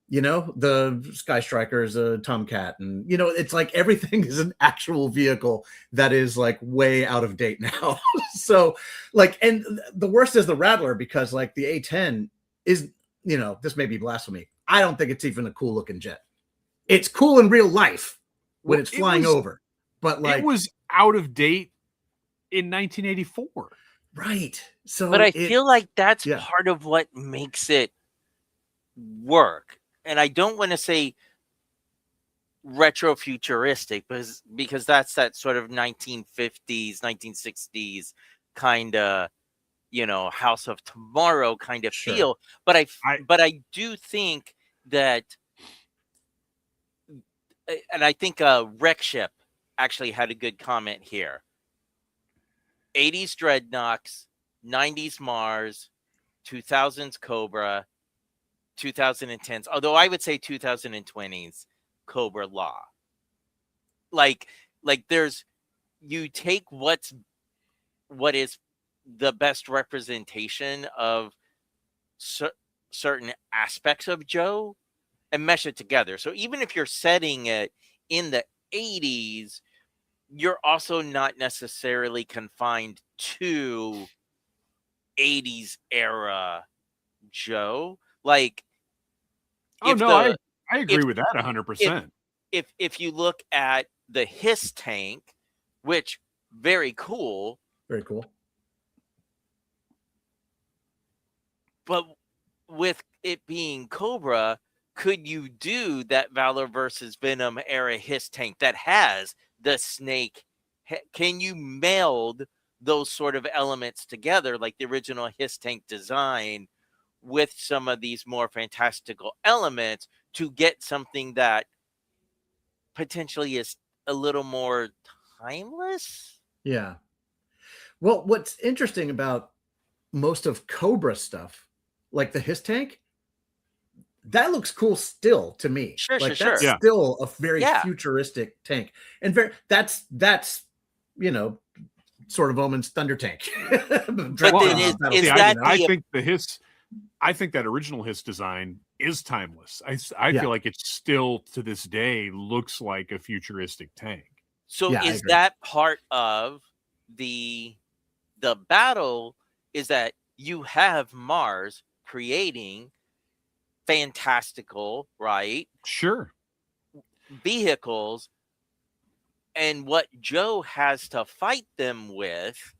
You know, the Sky Striker is a Tomcat, and you know, it's like everything is an actual vehicle that is like way out of date now. So like, and the worst is the Rattler, because like the A-10 is, you know, this may be blasphemy, I don't think it's even a cool looking jet. It's cool in real life when it's flying over, but like it was out of date in 1984. Right. So but I feel like that's part of what makes it work. And I don't want to say retro futuristic, because that's that sort of 1950s, 1960s kind of, you know, House of Tomorrow kind of feel. But I do think that, and I think Wreck Ship actually had a good comment here. 80s Dreadnoks, 90s Mars, 2000s Cobra, 2010s, although I would say 2020s Cobra Law. Like there's, you take what is the best representation of certain aspects of Joe and mesh it together. So even if you're setting it in the 80s, you're also not necessarily confined to 80s era Joe. Like, I agree with that 100%. If you look at the Hiss tank, which very cool, but with it being Cobra, could you do that Valor versus Venom era Hiss tank that has the snake? Can you meld those sort of elements together, like the original Hiss tank design, with some of these more fantastical elements to get something that potentially is a little more timeless? Yeah. Well, what's interesting about most of Cobra stuff, like the Hiss tank, that looks cool still to me. That's still a very futuristic tank, and that's you know, sort of Omen's Thunder Tank. I think the Hiss, I think that original Hiss design is timeless. I Yeah. feel like it still to this day looks like a futuristic tank. So Yeah, I is agree. that part of the battle, is that you have Mars creating fantastical, right, Sure. vehicles, and what Joe has to fight them with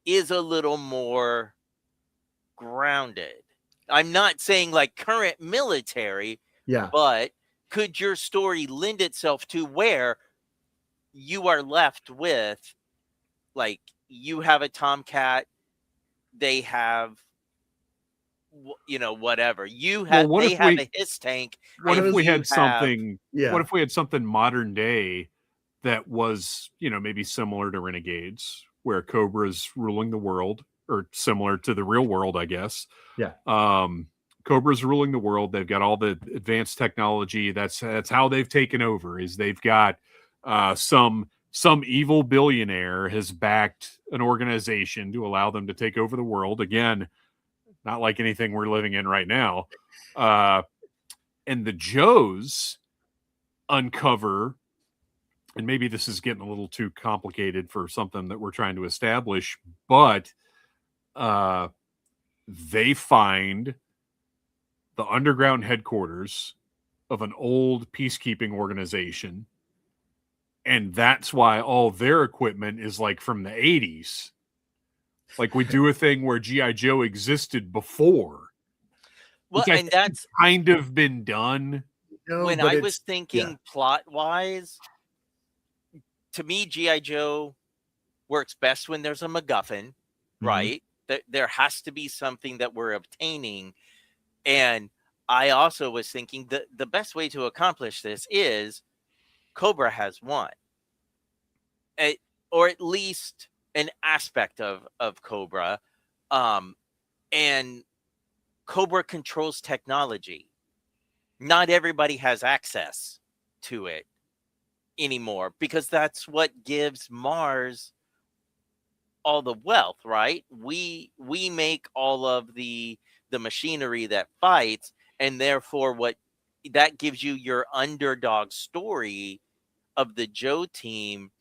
is a little more grounded. I'm not saying like current military, Yeah. but could your story lend itself to where you are left with, like, you have a Tomcat, they have whatever you Well, have, they have a his tank, what and if we you had have something what Yeah. if we had something modern day that was, maybe similar to Renegades, where Cobra's ruling the world, or similar to the real world, I guess. Yeah. Cobra's ruling the world. They've got all the advanced technology. That's how they've taken over. Is they've got some evil billionaire has backed an organization to allow them to take over the world. Again, not like anything we're living in right now. And the Joes uncover, and maybe this is getting a little too complicated for something that we're trying to establish, but they find the underground headquarters of an old peacekeeping organization, and that's why all their equipment is like from the 80s. Like, we do a thing where G.I. Joe existed before, well, which I and think has that's kind of been done. No, when but I was it's thinking plot wise. To me, GI Joe works best when there's a MacGuffin, right? There has to be something that we're obtaining. And I also was thinking that the best way to accomplish this is Cobra has one, or at least an aspect of Cobra, and Cobra controls technology. Not everybody has access to it anymore, because that's what gives Mars all the wealth, right? We make all of the machinery that fights, and therefore what that gives you your underdog story of the Joe team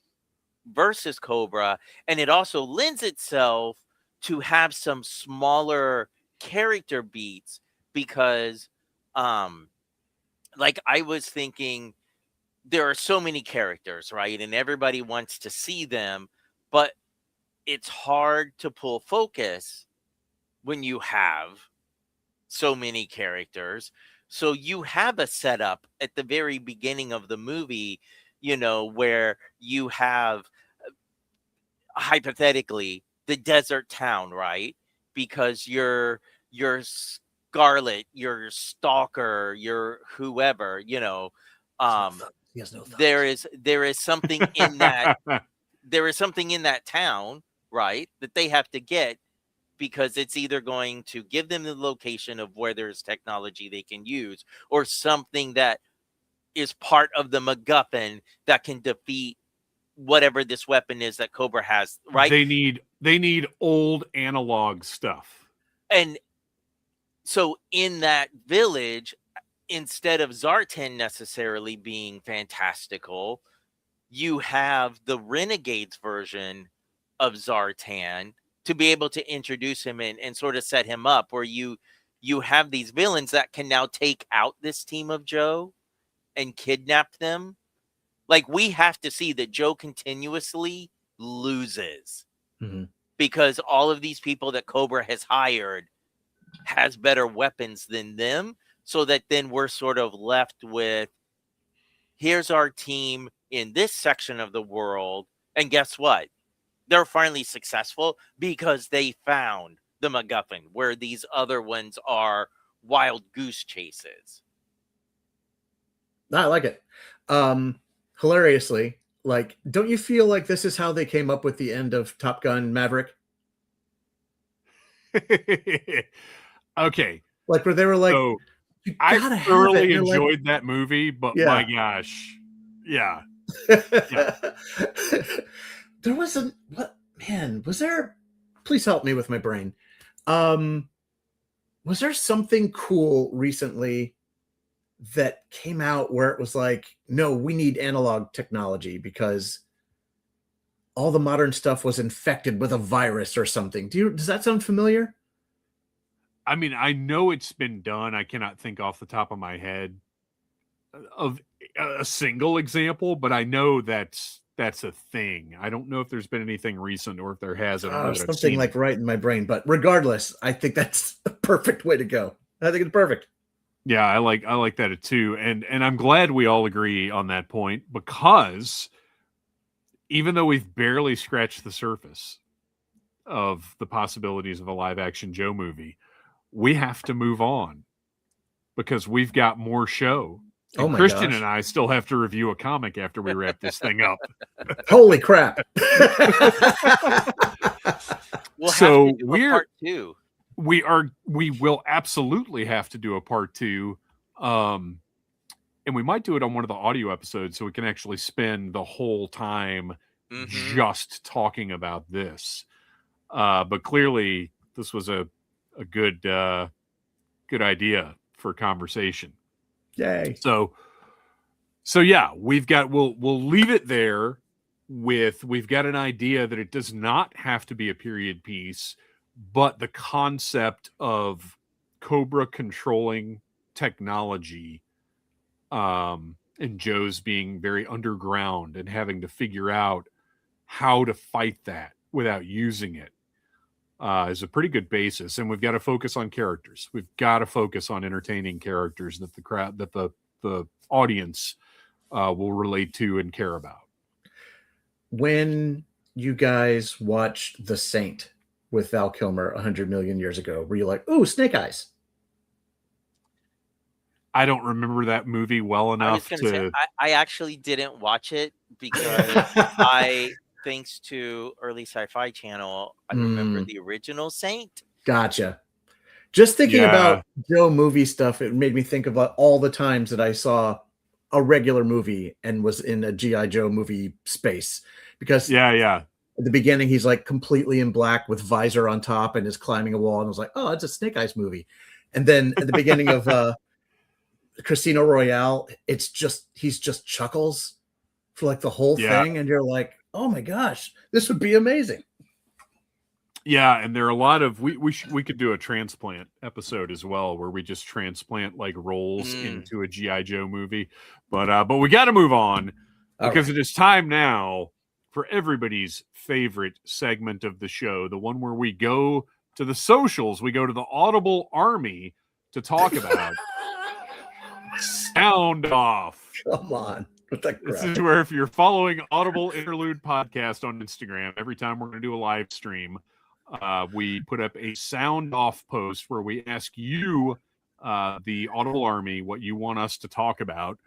versus Cobra, and it also lends itself to have some smaller character beats, because like I was thinking, there are so many characters, right? And everybody wants to see them, but it's hard to pull focus when you have so many characters. So you have a setup at the very beginning of the movie, where you have, hypothetically, the desert town, right? Because you're Scarlet, you're Stalker, you're whoever, he has no thumbs. there is something in that town, right, that they have to get, because it's either going to give them the location of where there's technology they can use, or something that is part of the MacGuffin that can defeat whatever this weapon is that Cobra has, right? They need old analog stuff. And so in that village, instead of Zartan necessarily being fantastical, you have the Renegades version of Zartan to be able to introduce him and sort of set him up, where you have these villains that can now take out this team of Joe and kidnap them. Like, we have to see that Joe continuously loses because all of these people that Cobra has hired has better weapons than them, so that then we're sort of left with, here's our team in this section of the world, and guess what? They're finally successful because they found the MacGuffin, where these other ones are wild goose chases. I like it. Hilariously, like, don't you feel like this is how they came up with the end of Top Gun Maverick? Okay. Like, where they were like, so you I gotta have it. thoroughly And they're enjoyed that movie, but Yeah. my gosh. Yeah. There wasn't, what, man, was there, please help me with my brain. Was there something cool recently that came out where it was like, no, we need analog technology because all the modern stuff was infected with a virus or something? Does that sound familiar? I mean, I know it's been done. I cannot think off the top of my head of a single example, but I know that's a thing. I don't know if there's been anything recent or if there has. I don't know that I've Something seen like it. right in my brain, but regardless, I think that's the perfect way to go. I think it's perfect. Yeah, I like that too. And I'm glad we all agree on that point, because even though we've barely scratched the surface of the possibilities of a live action Joe movie, we have to move on because we've got more show. And Oh my Kristian gosh. and I still have to review a comic after we wrap this thing up. Holy crap. We'll So have to do a part 2. We will absolutely have to do a part 2. And we might do it on one of the audio episodes so we can actually spend the whole time just talking about this. But clearly this was a good idea for conversation. Yay. So yeah, we'll leave it there we've got an idea that it does not have to be a period piece, but the concept of Cobra controlling technology, and Joe's being very underground and having to figure out how to fight that without using it, is a pretty good basis. And we've got to focus on characters. We've got to focus on entertaining characters that the audience will relate to and care about. When you guys watched The Saint with Val Kilmer 100 million years ago, were you like, ooh, Snake Eyes? I don't remember that movie well enough to say, I actually didn't watch it because thanks to early Sci-Fi Channel, I remember the original Saint. Gotcha. Just thinking about Joe movie stuff, it made me think about all the times that I saw a regular movie and was in a G.I. Joe movie space. Because at the beginning, he's like completely in black with visor on top and is climbing a wall. And I was like, oh, it's a Snake Eyes movie. And then at the beginning of Casino Royale, he's just Chuckles for like the whole thing. And you're like, oh my gosh, this would be amazing. Yeah, and there are a lot of we could do a transplant episode as well where we just transplant like roles into a G.I. Joe movie. But we got to move on because it is time now for everybody's favorite segment of the show, the one where we go to the socials, we go to the Audible Army to talk about Sound Off. Come on. This is where, if you're following Audible Interlude podcast on Instagram, every time we're going to do a live stream, we put up a sound off post where we ask you, the Audible Army, what you want us to talk about.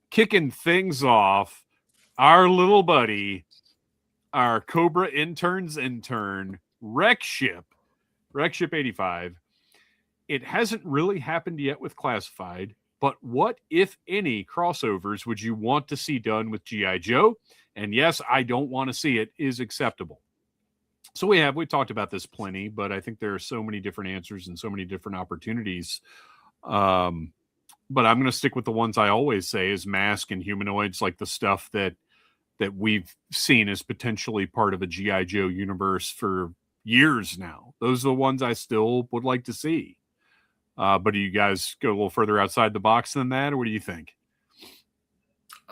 Kicking things off, our little buddy, our Cobra interns intern, Wreckship 85. It hasn't really happened yet with Classified, but what, if any, crossovers would you want to see done with G.I. Joe? And yes, I don't want to see it is acceptable. So we talked about this plenty, but I think there are so many different answers and so many different opportunities. But I'm going to stick with the ones I always say is Mask and Humanoids, like the stuff that we've seen as potentially part of a G.I. Joe universe for years now. Those are the ones I still would like to see. But do you guys go a little further outside the box than that, or what do you think?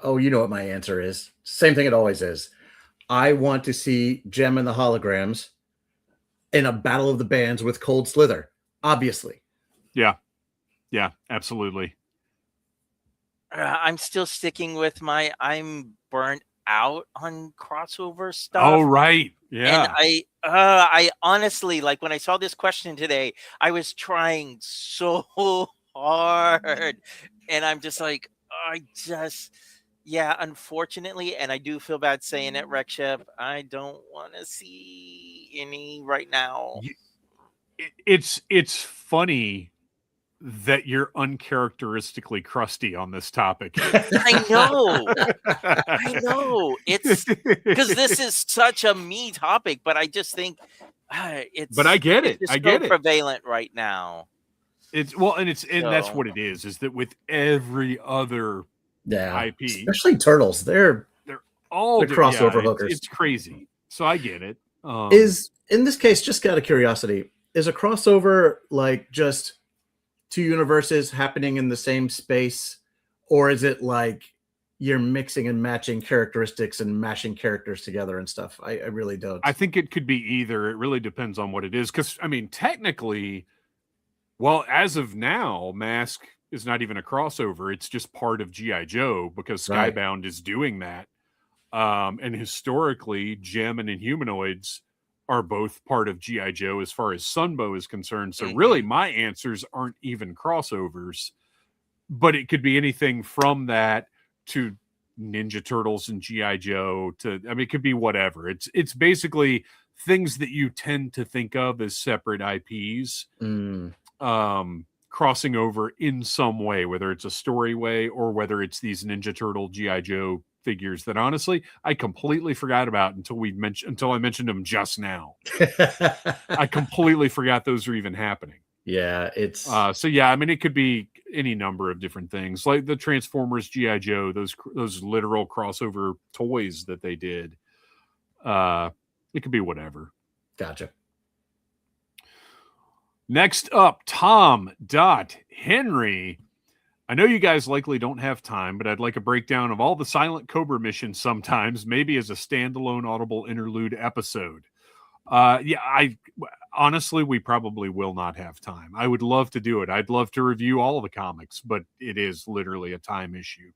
Oh, you know what my answer is. Same thing it always is. I want to see Gem and the Holograms in a battle of the bands with Cold Slither, obviously. Yeah, absolutely. I'm still sticking with I'm burnt out on crossover stuff. Oh, right. Yeah. And I honestly, like, when I saw this question today, I was trying so hard, and I'm just like, unfortunately, and I do feel bad saying it, Wreckship, I don't want to see any right now. It's funny that you're uncharacteristically crusty on this topic. I know. It's because this is such a me topic, but I just think it's. But I get it. I get it. Prevalent right now. And that's what it is that with every other IP, especially Turtles, they're all crossover hookers. It's crazy. So I get it. Is in this case, just out of curiosity, is a crossover like just two universes happening in the same space, or is it like you're mixing and matching characteristics and mashing characters together and stuff? I really don't. I think it could be either. It really depends on what it is. Because, I mean, technically, well, as of now, Mask is not even a crossover. It's just part of G.I. Joe because Skybound is doing that. And historically, Gem and Inhumanoids are both part of G.I. Joe as far as Sunbow is concerned. So really, my answers aren't even crossovers. But it could be anything from that to Ninja Turtles and G.I. Joe to, I mean, it could be whatever. It's basically things that you tend to think of as separate IPs crossing over in some way, whether it's a story way or whether it's these Ninja Turtle G.I. Joe figures that honestly I completely forgot about until I mentioned them just now. I completely forgot those are even happening. Yeah, it's so yeah, I mean it could be any number of different things, like the Transformers G.I. Joe, those literal crossover toys that they did. It could be whatever. Gotcha. Next up, Tom Henry. I know you guys likely don't have time, but I'd like a breakdown of all the Silent Cobra missions sometimes, maybe as a standalone Audible Interlude episode. Honestly, we probably will not have time. I would love to do it. I'd love to review all of the comics, but it is literally a time issue.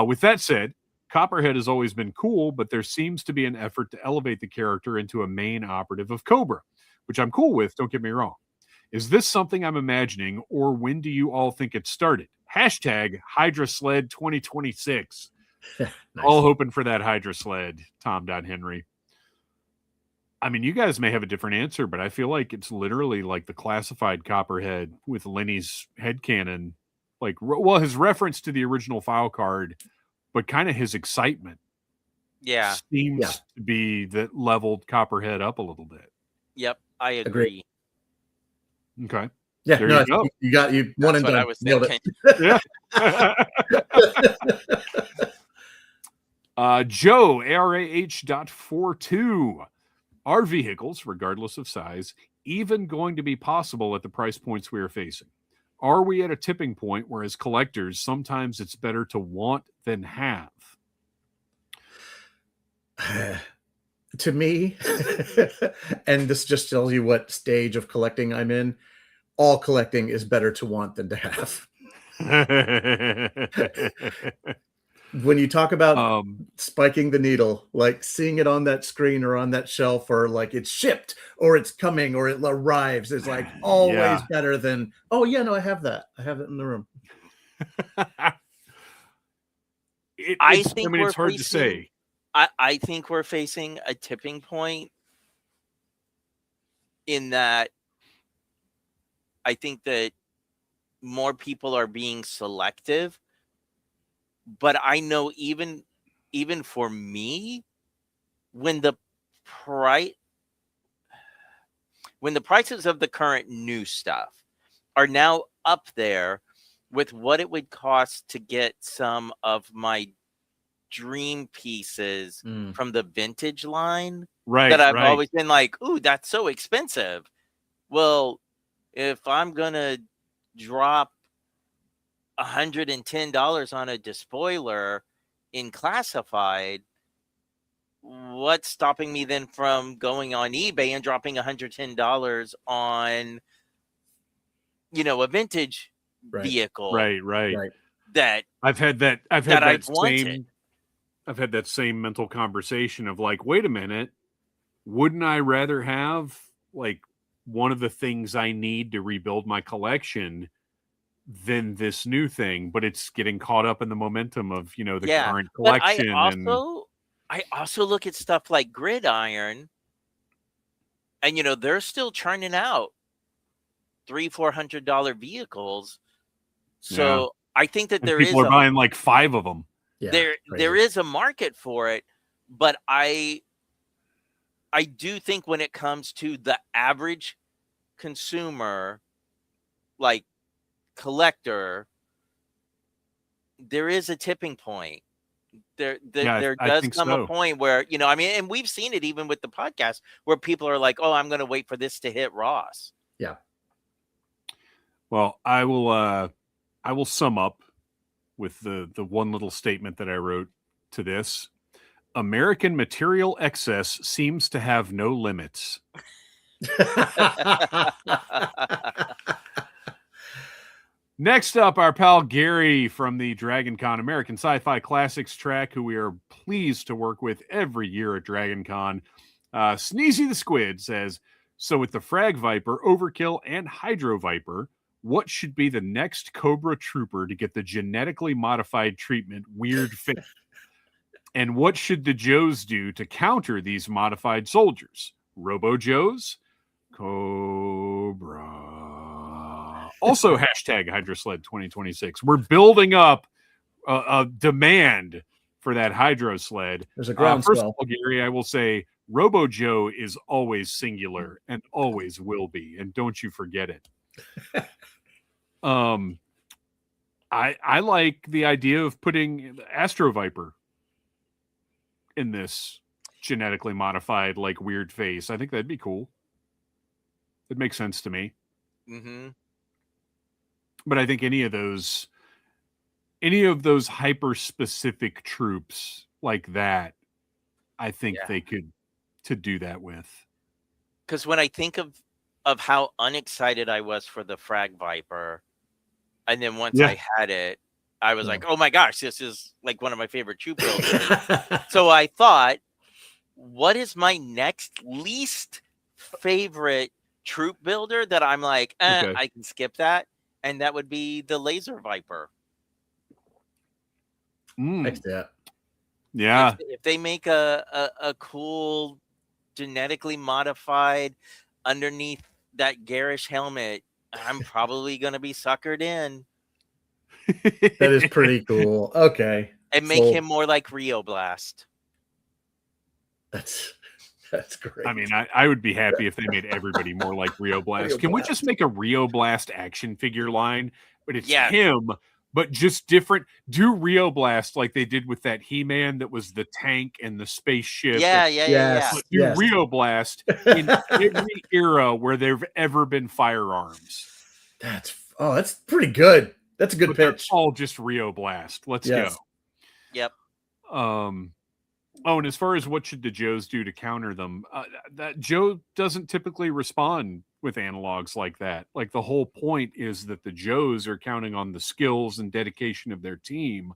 With that said, Copperhead has always been cool, but there seems to be an effort to elevate the character into a main operative of Cobra, which I'm cool with, don't get me wrong. Is this something I'm imagining, or when do you all think it started? Hashtag Hydra Sled 2026. Nice. All hoping for that Hydra Sled, Tom Henry. I mean, you guys may have a different answer, but I feel like it's literally like the classified Copperhead with Lenny's headcanon. Like, well, his reference to the original file card, but kind of his excitement. Yeah. Seems to be that leveled Copperhead up a little bit. Yep, I agree. Okay. Yeah, there no, you go. You got you one and done. I was thinking. Yeah. Joe, ARAH.42. Are vehicles, regardless of size, even going to be possible at the price points we are facing? Are we at a tipping point where, as collectors, sometimes it's better to want than have? To me, and this just tells you what stage of collecting I'm in, all collecting is better to want than to have. When you talk about spiking the needle, like seeing it on that screen or on that shelf, or like it's shipped or it's coming or it arrives, is like always better than, oh yeah, no, I have that. I have it in the room. I think it's hard to say. I think we're facing a tipping point in that I think that more people are being selective. But I know even for me, when the prices of the current new stuff are now up there with what it would cost to get some of my dream pieces from the vintage line, that I've always been like, ooh, that's so expensive. Well, if I'm gonna drop $110 on a despoiler in classified, what's stopping me then from going on eBay and dropping $110 on, a vintage vehicle? Right. That I've had that same mental conversation of like, wait a minute, wouldn't I rather have like one of the things I need to rebuild my collection than this new thing? But it's getting caught up in the momentum of the current collection. But I also look at stuff like Gridiron, and they're still churning out $300-$400 vehicles. So I think that people are buying like 5 of them. There is a market for it, but I do think when it comes to the average consumer, like collector, there is a tipping point. There I does think come a so. point where, you know, I mean, and we've seen it even with the podcast where people are like, oh, I'm going to wait for this to hit Ross. Yeah. Well, I will sum up with the one little statement that I wrote to this. American material excess seems to have no limits. Next up, our pal Gary from the DragonCon American Sci-Fi Classics track, who we are pleased to work with every year at DragonCon. Sneezy the Squid says, so with the Frag Viper, Overkill, and Hydro Viper, what should be the next Cobra Trooper to get the genetically modified treatment Weird Fit? And what should the Joes do to counter these modified soldiers? Robo Joes? Cobra. Also, hashtag Hydrosled 2026. We're building up a demand for that Hydro Sled. There's a First groundswell. of all, Gary, I will say Robo Joe is always singular and always will be. And don't you forget it. I like the idea of putting Astro Viper in this genetically modified, like, weird face. I think that'd be cool. It makes sense to me. Mm-hmm. But I think any of those hyper specific troops like that, I think they could to do that with. Because when I think of how unexcited I was for the Frag Viper, and then once I had it, I was like, oh my gosh, this is like one of my favorite troop builders. So I thought, what is my next least favorite troop builder that I'm like, I can skip that? And that would be the Laser Viper. Like that. Yeah. If they make a cool genetically modified underneath that garish helmet, I'm probably going to be suckered in. That is pretty cool. Okay. And make him more like Rio Blast. That's great. I mean, I would be happy if they made everybody more like Rio Blast. Can we just make a Rio Blast action figure line? But it's him, but just different. Do Rio Blast like they did with that He-Man that was the tank and the spaceship. Yeah. But do Rio Blast in every era where there've ever been firearms. That's pretty good. That's a good pitch. All just Rio Blast. Let's go. Yep. Oh, and as far as what should the Joes do to counter them, that Joe doesn't typically respond with analogs like that. Like, the whole point is that the Joes are counting on the skills and dedication of their team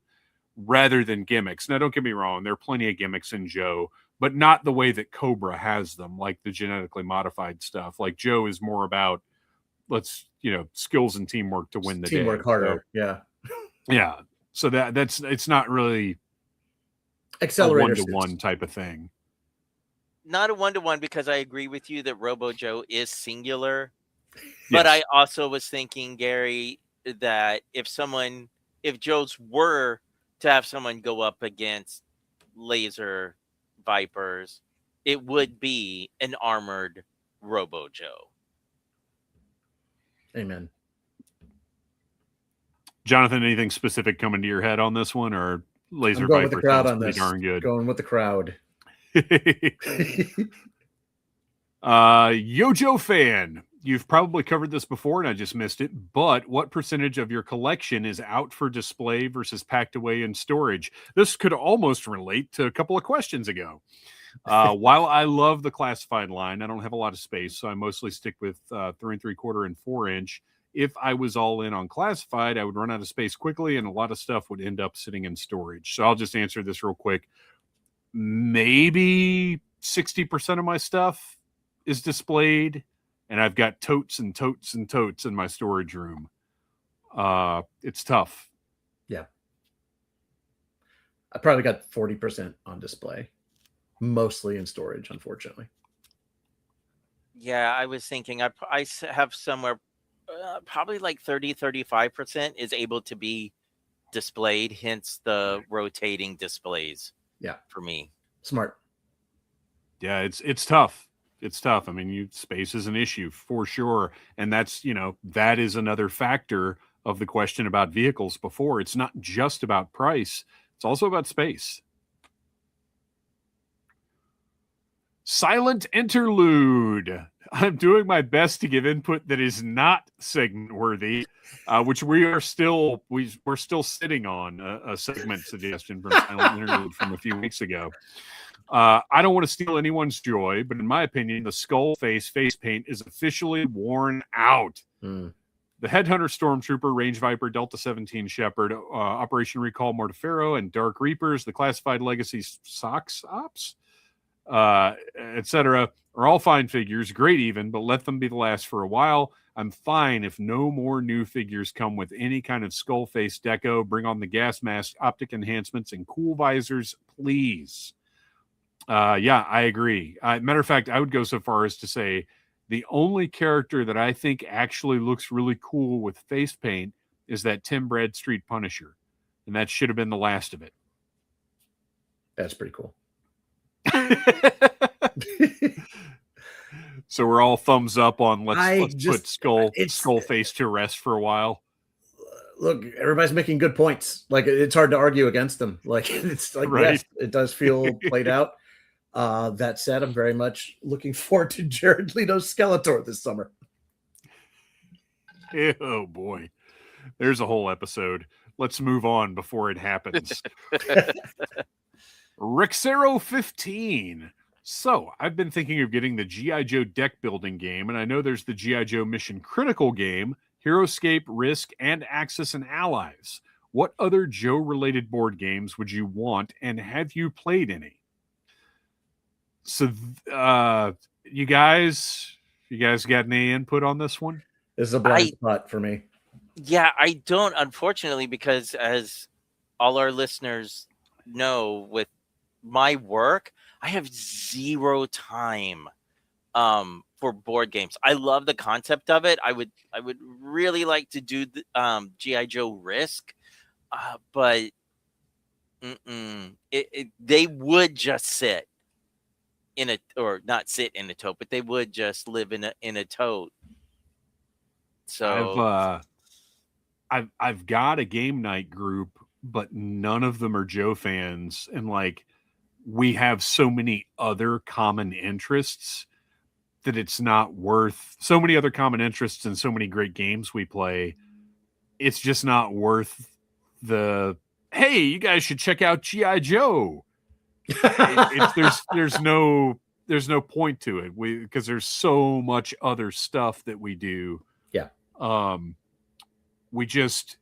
rather than gimmicks. Now, don't get me wrong. There are plenty of gimmicks in Joe, but not the way that Cobra has them, like the genetically modified stuff. Like, Joe is more about, skills and teamwork to win the day. Teamwork harder. So, yeah. So it's not really accelerator a 1-to-1 type of thing. Not a 1-to-1, because I agree with you that Robo Joe is singular. But I also was thinking, Gary, that if Joes were to have someone go up against Laser Vipers, it would be an armored Robo Joe. Amen. Jonathan, anything specific coming to your head on this one, or Laser I'm going Viper with the crowd sounds on pretty this. darn good? Going with the crowd. Yojo fan, you've probably covered this before and I just missed it, but what percentage of your collection is out for display versus packed away in storage? This could almost relate to a couple of questions ago. While I love the classified line, I don't have a lot of space, so I mostly stick with 3 3/4 and 4-inch. If I was all in on classified, I would run out of space quickly and a lot of stuff would end up sitting in storage. So I'll just answer this real quick. Maybe 60% of my stuff is displayed, and I've got totes and totes and totes in my storage room. It's tough. Yeah. I probably got 40% on display, mostly in storage, unfortunately. Yeah, I was thinking I have somewhere probably like 30-35% is able to be displayed, hence the rotating displays. Yeah, for me. Smart. Yeah, it's tough. It's tough. I mean, space is an issue for sure. And that's, that is another factor of the question about vehicles before. It's not just about price. It's also about space. Silent Interlude. I'm doing my best to give input that is not segment worthy, which we're still sitting on a segment suggestion from Silent Interlude from a few weeks ago. I don't want to steal anyone's joy, but in my opinion, the skull face paint is officially worn out. The Headhunter Stormtrooper, Range Viper, Delta 17 Shepherd, Operation Recall Mortefero, and Dark Reapers, the Classified Legacy Sox Ops, etc., are all fine figures, great even, but let them be the last for a while. I'm fine if no more new figures come with any kind of skull face deco. Bring on the gas mask, optic enhancements, and cool visors, please. Yeah, I agree. Matter of fact, I would go so far as to say the only character that I think actually looks really cool with face paint is that Tim Bradstreet Punisher. And that should have been the last of it. That's pretty cool. So we're all thumbs up on let's put skull face to rest for a while. Look, everybody's making good points. Like, it's hard to argue against them. Like, it's like, right. Yes, it does feel played out. That said, I'm very much looking forward to Jared Leto's Skeletor this summer. Oh boy, there's a whole episode. Let's move on before it happens. Rexero 15. So I've been thinking of getting the G.I. Joe deck building game, and I know there's the G.I. Joe Mission Critical game, HeroScape, Risk, and Axis and Allies. What other Joe-related board games would you want, and have you played any? So, you guys got any input on this one? This is a blind spot for me. Yeah, I don't, unfortunately, because as all our listeners know, with my work, I have zero time for board games. I love the concept of it. I would really like to do the G.I. Joe Risk, but they would just sit in a, or not sit in a tote, but they would just live in a tote. So I've got a game night group, but none of them are Joe fans, and like we have so many other common interests that it's not worth, so many other common interests and so many great games we play. It's just not worth the, hey, you guys should check out G.I. Joe. There's no point to it. Because there's so much other stuff that we do. Yeah. We just,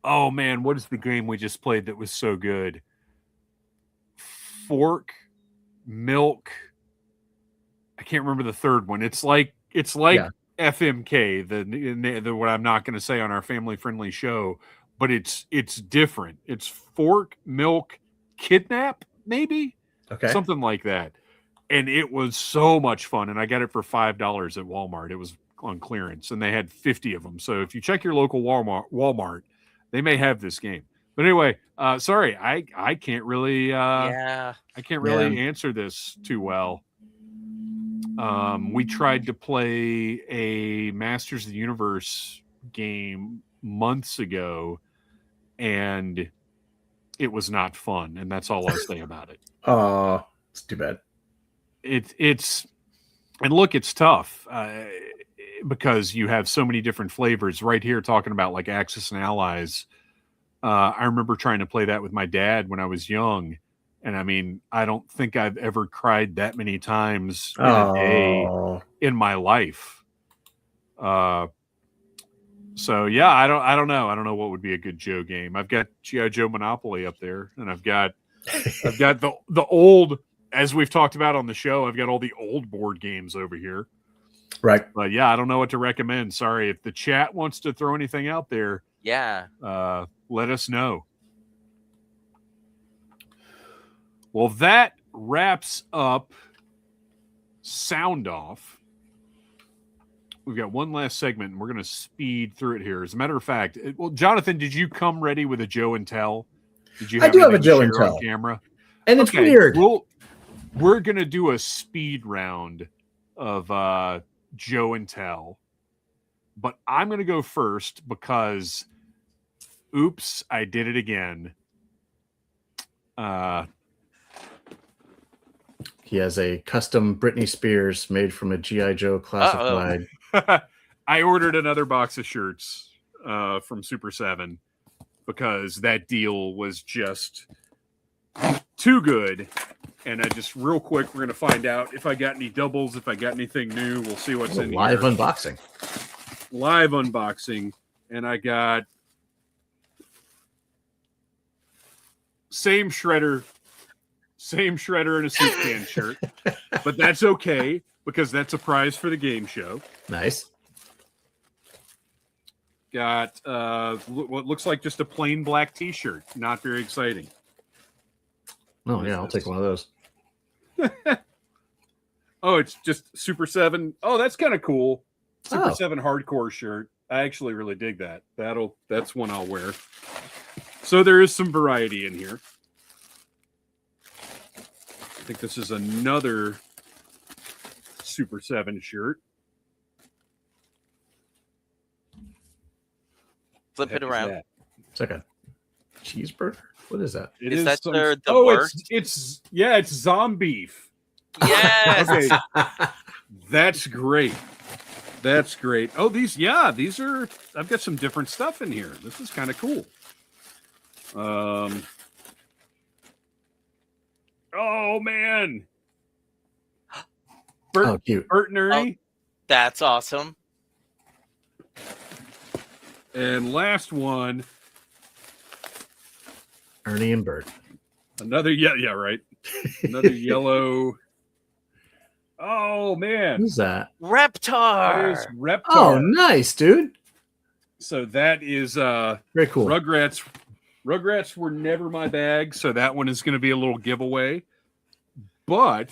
oh man, what is the game we just played that was so good? Fork, Milk. I can't remember the third one. It's like FMK, the what I'm not going to say on our family friendly show, but it's different. It's Fork, Milk, Kidnap, maybe, something like that. And it was so much fun. And I got it for $5 at Walmart. It was on clearance, and they had 50 of them. So if you check your local Walmart, they may have this game. But anyway, sorry, I can't really answer this too well. We tried to play a Masters of the Universe game months ago, and it was not fun, and that's all I'll say about it. Oh, it's too bad. It's and look, it's tough because you have so many different flavors. Right here, talking about like Axis and Allies. I remember trying to play that with my dad when I was young. And I mean, I don't think I've ever cried that many times in a day in my life. So yeah, I don't know. I don't know what would be a good Joe game. I've got G.I. Joe Monopoly up there, and I've got the old, as we've talked about on the show, I've got all the old board games over here. Right. But yeah, I don't know what to recommend. Sorry. If the chat wants to throw anything out there, yeah, let us know. Well, that wraps up Sound Off. We've got one last segment, and we're going to speed through it here. As a matter of fact, well, Jonathan, did you come ready with a Joe and Tell? Did you? I do have a Joe and Tell on camera, and it's weird. We're going to do a speed round of Joe and Tell, but I'm going to go first because, oops, I did it again. He has a custom Britney Spears made from a G.I. Joe classified. I ordered another box of shirts from Super 7 because that deal was just too good. And I just, real quick, we're going to find out if I got any doubles, if I got anything new. We'll see what's in live here. unboxing. Live unboxing. And I got same shredder and a soup can shirt. But that's okay because that's a prize for the game show. Nice. Got what looks like just a plain black t-shirt. Not very exciting. Oh, yeah, I'll take one of those. Oh, it's just Super 7. Oh, that's kind of cool. Super Oh. 7 hardcore shirt. I actually really dig that. That's one I'll wear. So there is some variety in here. I think this is another Super 7 shirt. Flip it around. It's like a cheeseburger. What is that? It Is that some, the oh, worst? it's zombie beef. Yes. Okay. That's great. That's great. Oh, these are, I've got some different stuff in here. This is kind of cool. Oh man. Cute. Bert and Ernie. That's awesome. And last one, Ernie and Bert. another right. Another yellow. Oh man. Who's that? Reptar. That is Reptar. Oh, nice, dude. So that is Very cool. Rugrats. Rugrats were never my bag, so that one is going to be a little giveaway. But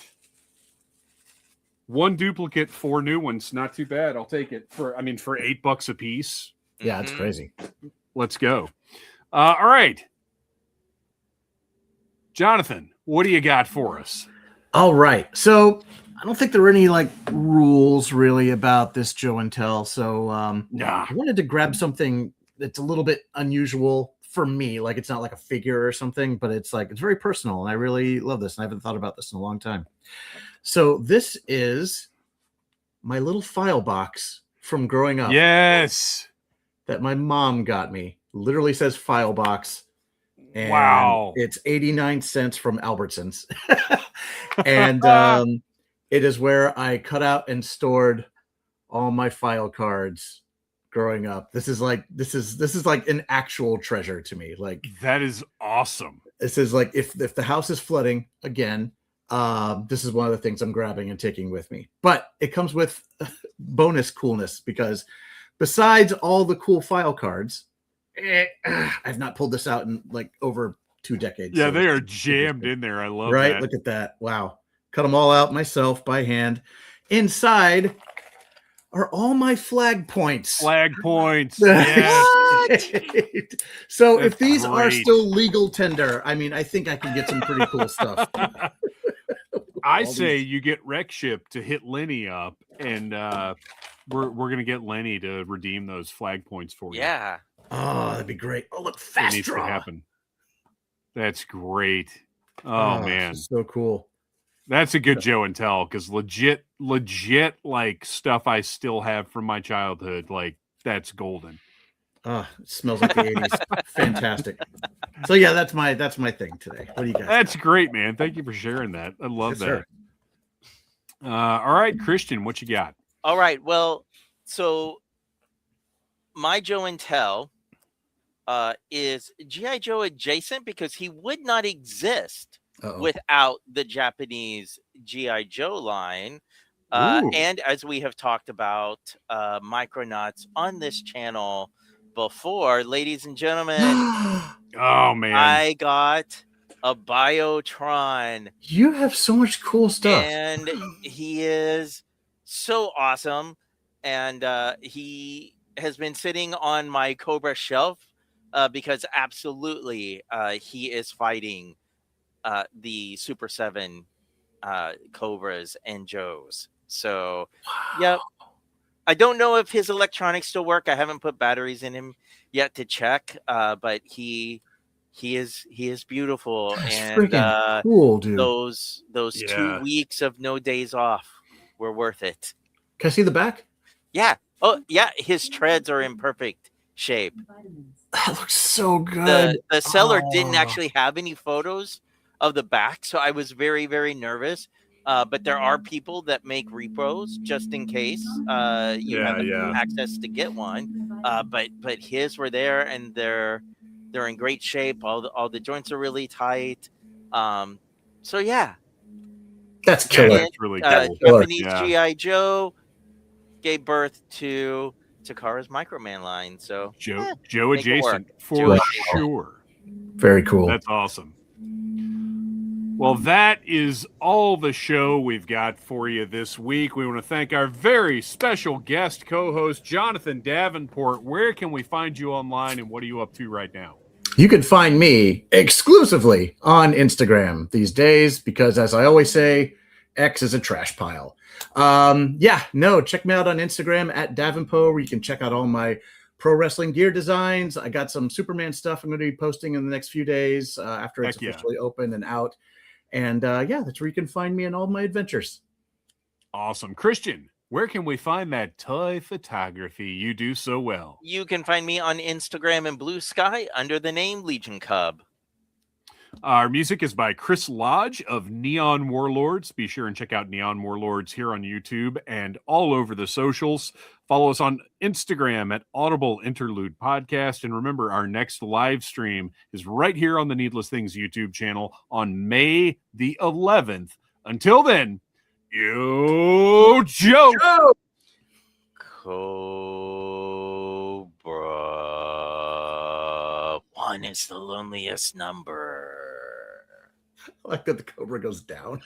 one duplicate, 4 new ones, not too bad. I'll take it for $8 a piece. Yeah, it's crazy. Let's go. All right. Jonathan, what do you got for us? All right. So I don't think there are any rules really about this Joe and Tell. So I wanted to grab something that's a little bit unusual for me. Like it's not like a figure or something, but it's very personal. And I really love this. And I haven't thought about this in a long time. So this is my little file box from growing up. Yes. That my mom got me. Literally says file box. And wow. It's 89 cents from Albertsons. And it is where I cut out and stored all my file cards growing up. This is like an actual treasure to me. Like that is awesome. This is like if the house is flooding again, this is one of the things I'm grabbing and taking with me. But it comes with bonus coolness because besides all the cool file cards, I've not pulled this out in over 2 decades. Yeah, so they are jammed in there. I love right? that. Look at that. Wow. Cut them all out myself by hand. Inside are all my flag points. Flag points. Yes. So That's if these are great. still legal tender, I think I can get some pretty cool stuff. I say you get Rec Ship to hit Lenny up, and we're gonna get Lenny to redeem those flag points for you. Yeah. Oh, that'd be great. Oh, look, It fast needs to draw. happen. That's great. Oh man, so cool. that's a good Joe and Tell because legit stuff I still have from my childhood. That's golden. Oh, it smells like the 80s. Fantastic. So yeah, that's my thing today. What do you guys? That's great, man. Thank you for sharing that. I love that. Sir. All right, Kristian, what you got? All right. Well, so my Joe and Tell is G.I. Joe adjacent because he would not exist without the Japanese G.I. Joe line. And as we have talked about Micronauts on this channel before, ladies and gentlemen, oh man, I got a Biotron. You have so much cool stuff. And he is so awesome. And he has been sitting on my Cobra shelf because absolutely he is fighting the Super 7 Cobras and Joes. So, yep. I don't know if his electronics still work. I haven't put batteries in him yet to check. But he is beautiful, That's and freaking cool, dude. those Yeah. 2 weeks of no days off were worth it. Can I see the back? Yeah. Oh, yeah. His treads are in perfect shape. That looks so good. The seller didn't Oh. actually have any photos of the back, so I was very, very nervous. But there are people that make repros just in case you Yeah, haven't yeah. access to get one. But his were there, and they're in great shape. All the joints are really tight. So yeah, That's Yeah, killer. that's really uh, cool. Killer. Japanese Yeah. GI Joe gave birth to Takara's Microman line. So Joe make it work. adjacent for Joe adjacent. sure. Very cool. That's awesome. Well, that is all the show we've got for you this week. We want to thank our very special guest co-host, Jonathan Davenport. Where can we find you online, and what are you up to right now? You can find me exclusively on Instagram these days because, as I always say, X is a trash pile. Check me out on Instagram at Davenport, where you can check out all my pro wrestling gear designs. I got some Superman stuff I'm going to be posting in the next few days after it's Heck yeah. officially open and out. And that's where you can find me in all my adventures. Awesome. Kristian, where can we find that toy photography you do so well? You can find me on Instagram and Blue Sky under the name Legion Cub. Our music is by Chris Lodge of Neon Warlords. Be sure and check out Neon Warlords here on YouTube and all over the socials. Follow us on Instagram at Audible Interlude Podcast. And remember, our next live stream is right here on the Needless Things YouTube channel on May the 11th. Until then, you joke! Cobra. 1 is the loneliest number. I like that the Cobra goes down.